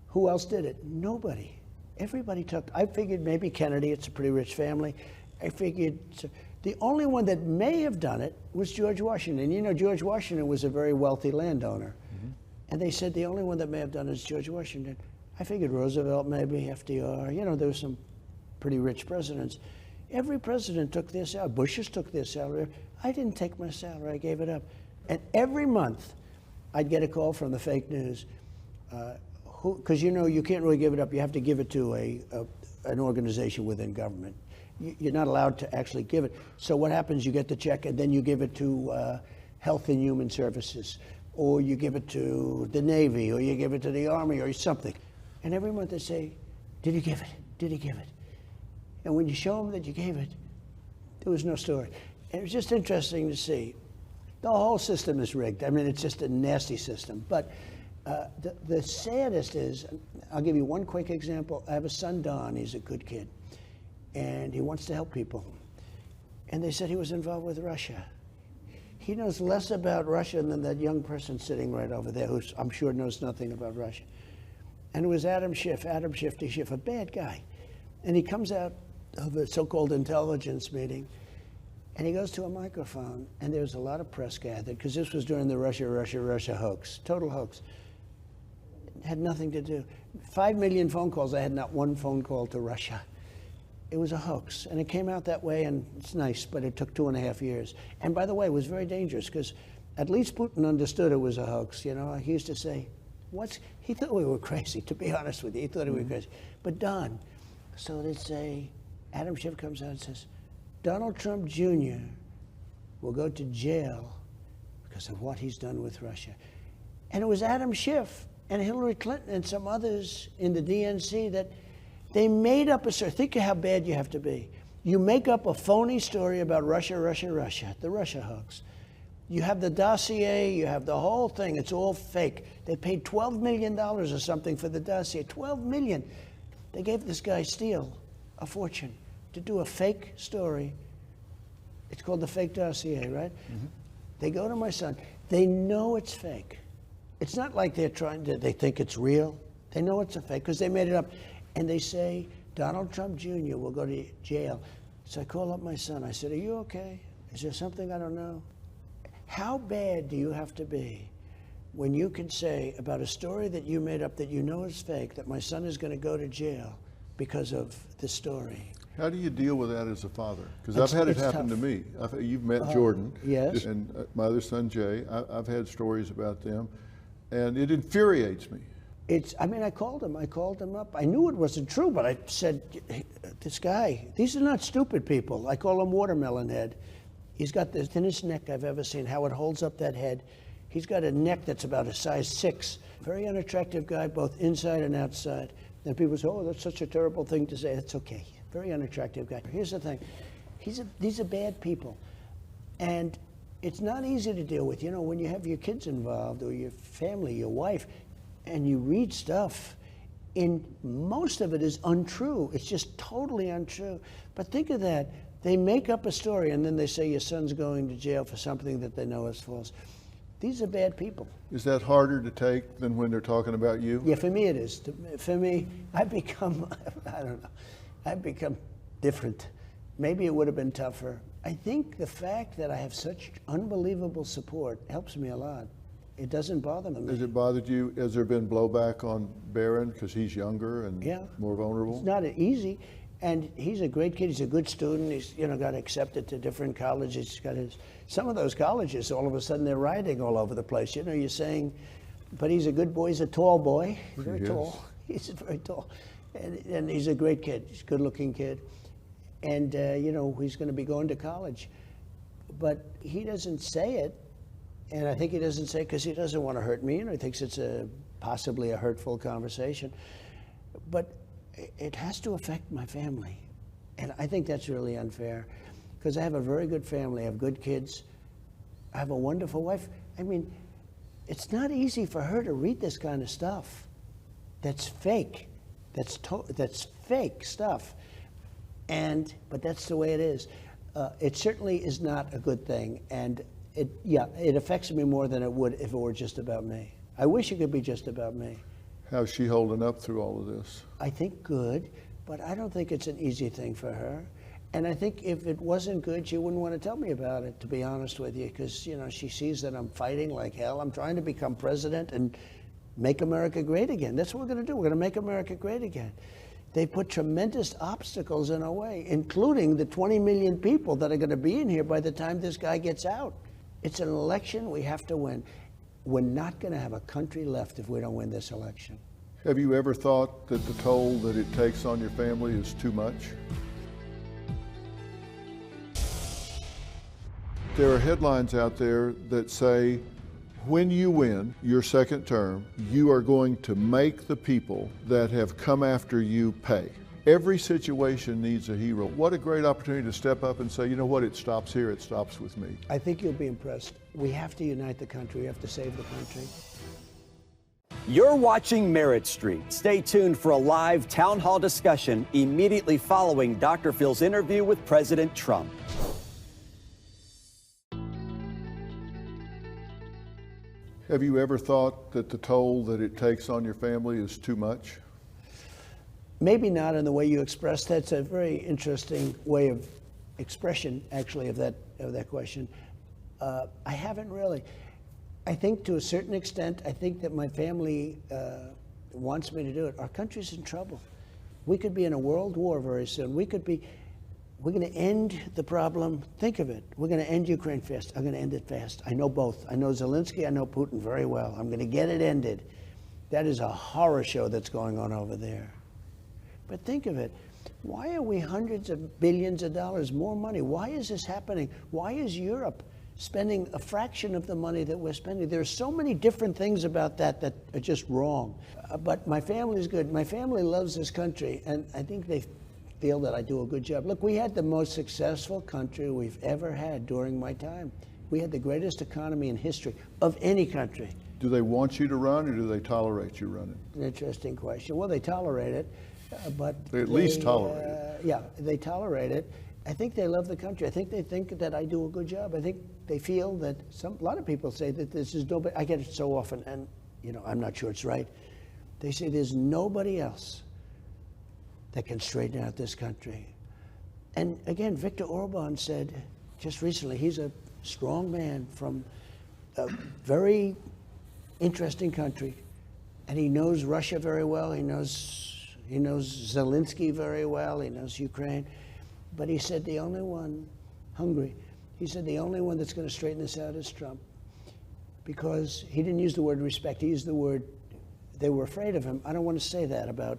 Who else did it? Nobody. Everybody took. I figured maybe Kennedy, it's a pretty rich family. I figured the only one that may have done it was George Washington. You know, George Washington was a very wealthy landowner. Mm-hmm. And they said the only one that may have done it is George Washington. I figured Roosevelt, maybe FDR. You know, there were some pretty rich presidents. Every president took their salary. Bush's took their salary. I didn't take my salary. I gave it up. And every month, I'd get a call from the fake news. Because, you know, you can't really give it up. You have to give it to an organization within government. You're not allowed to actually give it. So what happens, you get the check, and then you give it to Health and Human Services, or you give it to the Navy, or you give it to the Army, or something. And every month they say, did you give it? Did he give it? And when you show them that you gave it, there was no story. And it was just interesting to see. The whole system is rigged. I mean, it's just a nasty system. But the saddest is, I'll give you one quick example. I have a son, Don. He's a good kid. And he wants to help people. And they said he was involved with Russia. He knows less about Russia than that young person sitting right over there, who I'm sure knows nothing about Russia. And it was Adam Schiff, a bad guy. And he comes out of a so-called intelligence meeting, and he goes to a microphone, and there's a lot of press gathered, because this was during the Russia hoax, total hoax. It had nothing to do. 5 million phone calls, I had not one phone call to Russia. It was a hoax, and it came out that way, and it's nice, but it took 2.5 years. And by the way, it was very dangerous, because at least Putin understood it was a hoax. You know, he used to say, he thought we were crazy, to be honest with you. He thought we were crazy. But Don, so they'd say, Adam Schiff comes out and says, Donald Trump Jr. will go to jail because of what he's done with Russia. And it was Adam Schiff and Hillary Clinton and some others in the DNC that they made up a story. Think of how bad you have to be. You make up a phony story about Russia, the Russia hoax. You have the dossier, you have the whole thing. It's all fake. They paid $12 million or something for the dossier. $12 million. They gave this guy Steele a fortune to do a fake story. It's called the fake dossier, right? Mm-hmm. They go to my son. They know it's fake. It's not like they think it's real. They know it's a fake because they made it up. And they say, Donald Trump Jr. will go to jail. So I call up my son. I said, are you okay? Is there something I don't know? How bad do you have to be when you can say about a story that you made up that you know is fake, that my son is going to go to jail because of the story? How do you deal with that as a father? Because I've had it happen to me. You've met Jordan. Yes. And my other son, Jay. I've had stories about them, and it infuriates me. I called him up. I knew it wasn't true, but I said, hey, this guy, these are not stupid people. I call him Watermelon Head. He's got the thinnest neck I've ever seen, how it holds up that head. He's got a neck that's about a size 6. Very unattractive guy, both inside and outside. And people say, oh, that's such a terrible thing to say. That's okay. Very unattractive guy. Here's the thing. These are bad people. And it's not easy to deal with. You know, when you have your kids involved or your family, your wife, and you read stuff, most of it is untrue. It's just totally untrue. But think of that. They make up a story, and then they say your son's going to jail for something that they know is false. These are bad people. Is that harder to take than when they're talking about you? Yeah, for me it is. For me, I've become, I don't know, I've become different. Maybe it would have been tougher. I think the fact that I have such unbelievable support helps me a lot. It doesn't bother me. Has it bothered you? Has there been blowback on Barron because he's younger and more vulnerable? It's not easy. And he's a great kid. He's a good student. He's got accepted to different colleges. He's got some of those colleges, all of a sudden they're rioting all over the place. You're saying but he's a good boy. He's a tall boy. He's very Yes. tall. He's very tall. And he's a great kid. He's a good-looking kid. And, you know, he's going to be going to college. But he doesn't say it. And I think he doesn't say it because he doesn't want to hurt me. And he thinks it's possibly a hurtful conversation. But it has to affect my family. And I think that's really unfair. Because I have a very good family. I have good kids. I have a wonderful wife. I mean, it's not easy for her to read this kind of stuff. That's fake. That's fake stuff. But that's the way it is. It certainly is not a good thing. And it affects me more than it would if it were just about me. I wish it could be just about me. How's she holding up through all of this? I think good, but I don't think it's an easy thing for her. And I think if it wasn't good, she wouldn't want to tell me about it, to be honest with you, because, you know, she sees that I'm fighting like hell. I'm trying to become president and make America great again. That's what we're going to do. We're going to make America great again. They put tremendous obstacles in our way, including the 20 million people that are going to be in here by the time this guy gets out. It's an election we have to win. We're not going to have a country left if we don't win this election. Have you ever thought that the toll that it takes on your family is too much? There are headlines out there that say, when you win your second term, you are going to make the people that have come after you pay. Every situation needs a hero. What a great opportunity to step up and say, you know what, it stops here, it stops with me. I think you'll be impressed. We have to unite the country. We have to save the country. You're watching Merit Street. Stay tuned for a live town hall discussion immediately following Dr. Phil's interview with President Trump. Have you ever thought that the toll that it takes on your family is too much? Maybe not in the way you expressed. That's a very interesting way of expression, actually, of that question. I haven't really. I think to a certain extent, I think that my family wants me to do it. Our country's in trouble. We could be in a world war very soon. We're going to end the problem. Think of it. We're going to end Ukraine fast. I'm going to end it fast. I know both. I know Zelensky. I know Putin very well. I'm going to get it ended. That is a horror show that's going on over there. But think of it. Why are we hundreds of billions of dollars more money? Why is this happening? Why is Europe spending a fraction of the money that we're spending? There are so many different things about that are just wrong. But my family's good. My family loves this country, and I think they feel that I do a good job. Look, we had the most successful country we've ever had during my time. We had the greatest economy in history of any country. Do they want you to run, or do they tolerate you running? An interesting question. Well, they tolerate it, but They at least tolerate it. Yeah, they tolerate it. I think they love the country. I think they think that I do a good job. I think they feel that a lot of people say that this is nobody. I get it so often, and you know, I'm not sure it's right. They say there's nobody else that can straighten out this country. And again, Viktor Orban said just recently, he's a strong man from a very interesting country, and he knows Russia very well. He knows Zelensky very well. He knows Ukraine. But he said the only one, Hungary, he said the only one that's going to straighten this out is Trump. Because he didn't use the word respect. He used the word, they were afraid of him. I don't want to say that about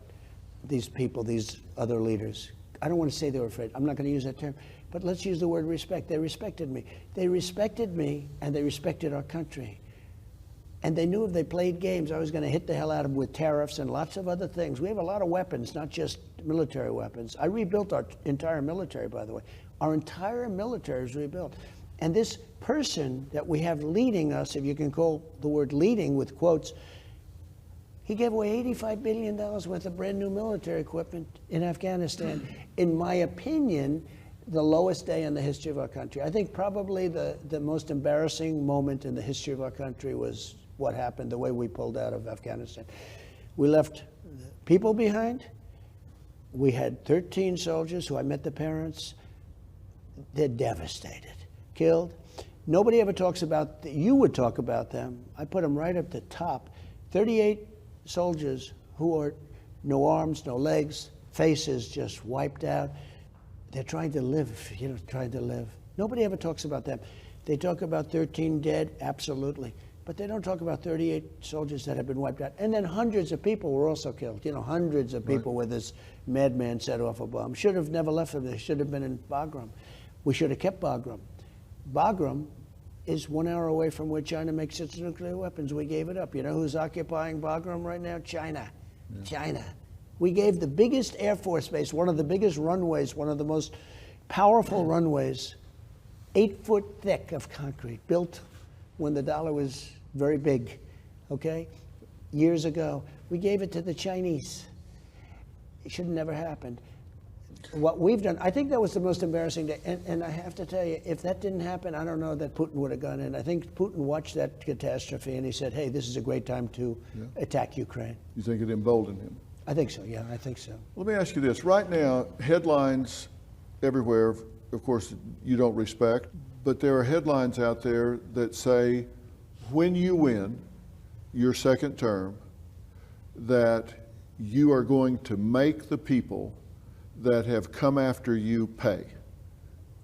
these people, these other leaders. I don't want to say they were afraid. I'm not going to use that term. But let's use the word respect. They respected me. They respected me, and they respected our country. And they knew if they played games, I was going to hit the hell out of them with tariffs and lots of other things. We have a lot of weapons, not just military weapons. I rebuilt our entire military, by the way. Our entire military is rebuilt. And this person that we have leading us, if you can call the word leading with quotes, he gave away $85 billion worth of brand new military equipment in Afghanistan. In my opinion, the lowest day in the history of our country. I think probably the most embarrassing moment in the history of our country was what happened, the way we pulled out of Afghanistan. We left people behind. We had 13 soldiers who I met the parents. They're devastated, killed. Nobody ever talks about, you would talk about them. I put them right up the top. 38 soldiers who are no arms, no legs, faces just wiped out. They're trying to live, trying to live. Nobody ever talks about them. They talk about 13 dead, absolutely. but they don't talk about 38 soldiers that have been wiped out. And then hundreds of people were also killed. You know, hundreds of people where this madman set off a bomb. Should have never left them. They should have been in Bagram. We should have kept Bagram. Bagram is 1 hour away from where China makes its nuclear weapons. We gave it up. You know who's occupying Bagram right now? China. Yeah. China. We gave the biggest Air Force base, one of the biggest runways, one of the most powerful runways, 8 foot thick of concrete, built when the dollar was very big, okay? Years ago. We gave it to the Chinese. It should have never happened. What we've done, I think that was the most embarrassing day. And I have to tell you, if that didn't happen, I don't know that Putin would have gone in. I think Putin watched that catastrophe and he said, hey, this is a great time to attack Ukraine. You think it emboldened him? I think so, yeah, I think so. Let me ask you this. Right now, headlines everywhere, of course, you don't respect, but there are headlines out there that say, when you win your second term, that you are going to make the people that have come after you pay.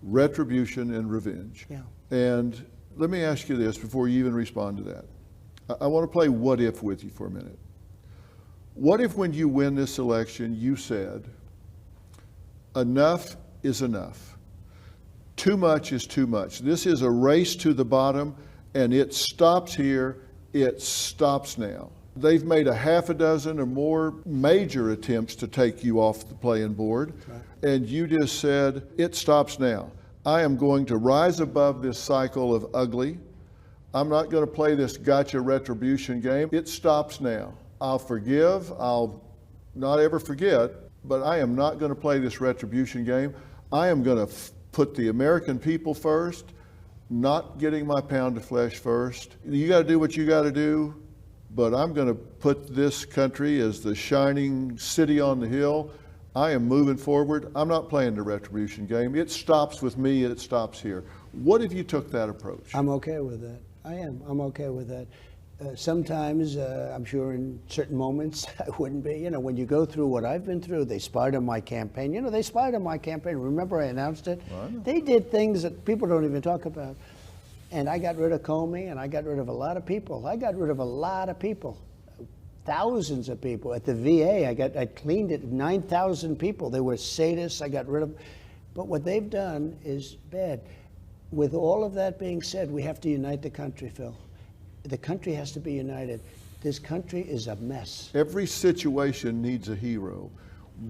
Retribution and revenge. Yeah. And let me ask you this before you even respond to that. I want to play what if with you for a minute. What if when you win this election, you said, enough is enough. Too much is too much. This is a race to the bottom, and it stops here. It stops now. They've made a half a dozen or more major attempts to take you off the playing board, and you just said, it stops now. I am going to rise above this cycle of ugly. I'm not going to play this gotcha retribution game. It stops now. I'll forgive, I'll not ever forget, but I am not going to play this retribution game. I am going to put the American people first, not getting my pound of flesh first. You got to do what you got to do, but I'm going to put this country as the shining city on the hill. I am moving forward. I'm not playing the retribution game. It stops with me, it stops here. What if you took that approach? I'm okay with that. I am. I'm okay with that. Sometimes, I'm sure in certain moments, I wouldn't be. You know, when you go through what I've been through, they spied on my campaign. You know, they spied on my campaign. Remember I announced it? They did things that people don't even talk about. And I got rid of Comey, and I got rid of a lot of people. I got rid of a lot of people, thousands of people. At the VA, I cleaned it, 9,000 people. They were sadists. I got rid of them. But what they've done is bad. With all of that being said, we have to unite the country, Phil. The country has to be united. This country is a mess. Every situation needs a hero.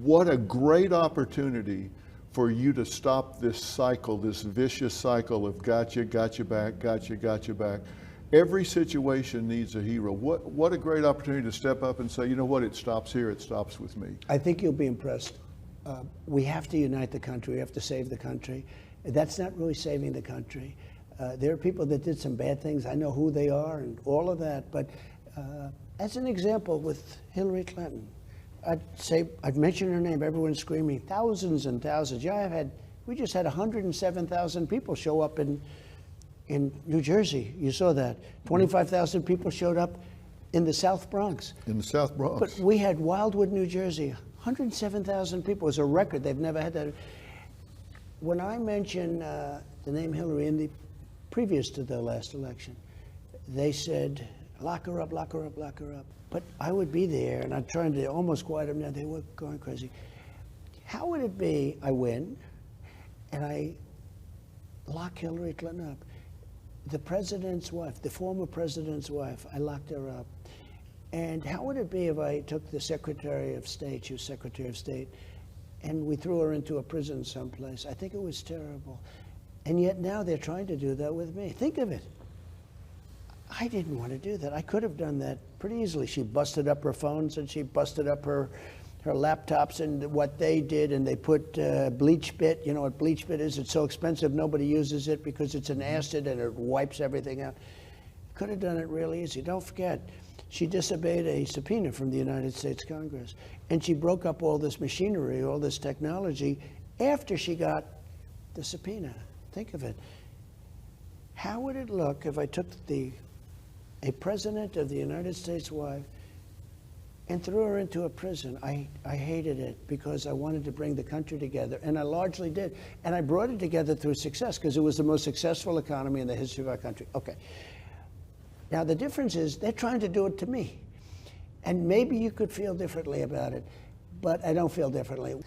What a great opportunity for you to stop this cycle, this vicious cycle of gotcha, gotcha back, gotcha, gotcha back. Every situation needs a hero. What a great opportunity to step up and say, you know what, it stops here, it stops with me. I think you'll be impressed. We have to unite the country. We have to save the country. That's not really saving the country. There are people that did some bad things. I know who they are and all of that. But as an example, with Hillary Clinton, I'd mention her name. Everyone's screaming, thousands and thousands. Yeah, we just had 107,000 people show up in New Jersey. You saw that. 25,000 people showed up in the South Bronx. In the South Bronx. But we had Wildwood, New Jersey. 107,000 people. It was a record. They've never had that. When I mention the name Hillary in the previous to the last election, they said, lock her up, lock her up, lock her up. But I would be there, and I'm trying to almost quiet them down. They were going crazy. How would it be I win, and I lock Hillary Clinton up? The president's wife, the former president's wife, I locked her up. And how would it be if I took the Secretary of State, she was Secretary of State, and we threw her into a prison someplace? I think it was terrible. And yet now they're trying to do that with me. Think of it. I didn't want to do that. I could have done that pretty easily. She busted up her phones and she busted up her laptops and what they did, and they put bleach bit. You know what bleach bit is? It's so expensive nobody uses it because it's an acid and it wipes everything out. Could have done it real easy. Don't forget, she disobeyed a subpoena from the United States Congress, and she broke up all this machinery, all this technology after she got the subpoena. Think of it. How would it look if I took a president of the United States wife and threw her into a prison? I hated it because I wanted to bring the country together, and I largely did. And I brought it together through success because it was the most successful economy in the history of our country. Okay. Now, the difference is they're trying to do it to me. And maybe you could feel differently about it, but I don't feel differently.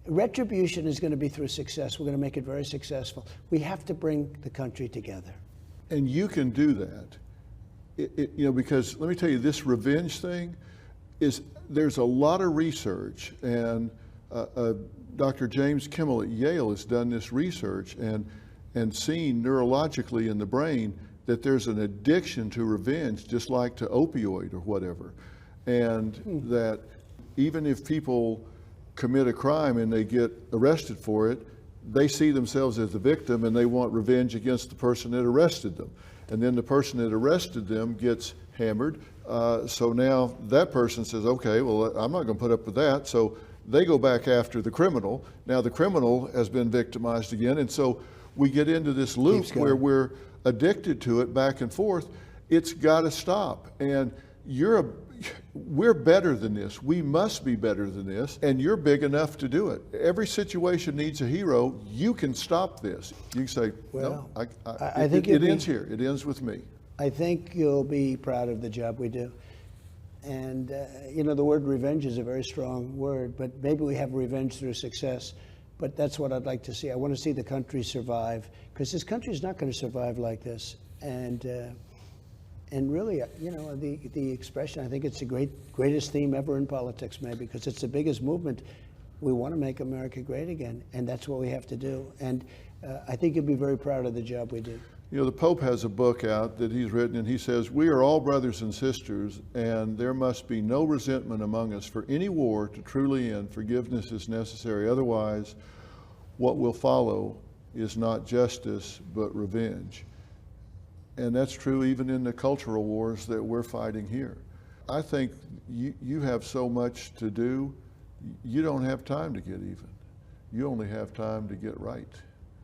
Retribution is going to be through success. We're going to make it very successful. We have to bring the country together. And you can do that. Because let me tell you, this revenge thing there's a lot of research, and Dr. James Kimmel at Yale has done this research and seen neurologically in the brain that there's an addiction to revenge, just like to opioid or whatever. And that even if people commit a crime and they get arrested for it, they see themselves as the victim and they want revenge against the person that arrested them. And then the person that arrested them gets hammered. So now that person says, okay, well, I'm not going to put up with that. So they go back after the criminal. Now the criminal has been victimized again. And so we get into this loop where we're addicted to it back and forth. It's got to stop. And we're better than this. We must be better than this. And you're big enough to do it. Every situation needs a hero. You can stop this. You can say, well, no, I think it ends here. It ends with me. I think you'll be proud of the job we do. And, the word revenge is a very strong word, but maybe we have revenge through success. But that's what I'd like to see. I want to see the country survive, because this country is not going to survive like this. And really, the expression, I think it's the greatest theme ever in politics, maybe, because it's the biggest movement. We want to make America great again, and that's what we have to do. And I think you'll be very proud of the job we do. The Pope has a book out that he's written, and he says, we are all brothers and sisters, and there must be no resentment among us. For any war to truly end, forgiveness is necessary. Otherwise, what will follow is not justice, but revenge. And that's true even in the cultural wars that we're fighting here. I think you have so much to do, you don't have time to get even. You only have time to get right.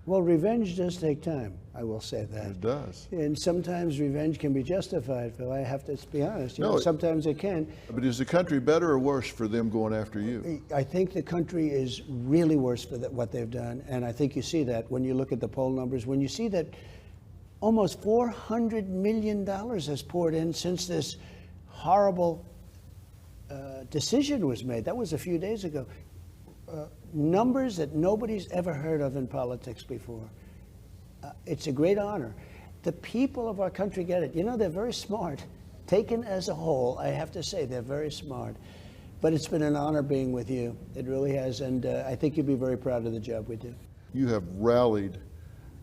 Well, revenge does take time, I will say that. It does. And sometimes revenge can be justified, Phil. I have to be honest. No, sometimes it can. But is the country better or worse for them going after you? I think the country is really worse for what they've done. And I think you see that when you look at the poll numbers, when you see that almost $400 million has poured in since this horrible decision was made. That was a few days ago. Numbers that nobody's ever heard of in politics before. It's a great honor. The people of our country get it. They're very smart. Taken as a whole, I have to say, they're very smart. But it's been an honor being with you. It really has. And I think you'll be very proud of the job we do. You have rallied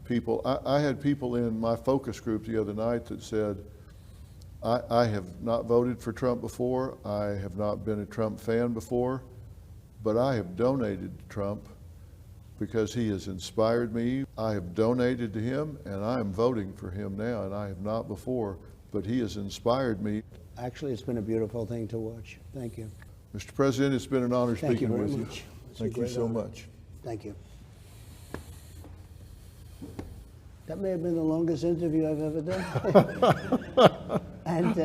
people. I had people in my focus group the other night that said, I have not voted for Trump before. I have not been a Trump fan before. But I have donated to Trump because he has inspired me. I have donated to him, and I am voting for him now, and I have not before, but he has inspired me. Actually, it's been a beautiful thing to watch. Thank you. Mr. President, it's been an honor speaking with you. Thank you so much. Thank you. That may have been the longest interview I've ever done. And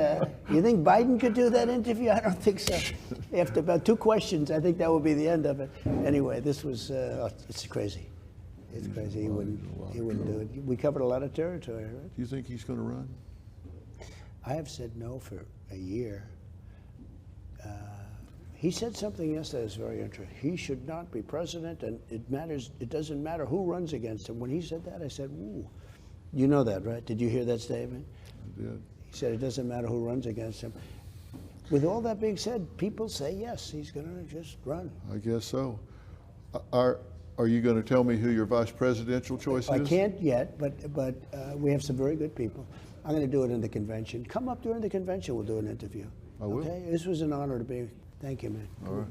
you think Biden could do that interview? I don't think so. After about 2 questions, I think that would be the end of it. Anyway, this was, it's crazy. It's crazy. He wouldn't do it. We covered a lot of territory, right? Do you think he's going to run? I have said no for a year. He said something yesterday that's very interesting. He should not be president, and it doesn't matter who runs against him. When he said that, I said, ooh. You know that, right? Did you hear that statement? I did. He said it doesn't matter who runs against him. With all that being said, people say yes, he's going to just run. I guess so. Are you going to tell me who your vice presidential choice is? I can't yet, but we have some very good people. I'm going to do it in the convention. Come up during the convention, we'll do an interview. I will. Okay? This was an honor to be. Thank you, man. All right.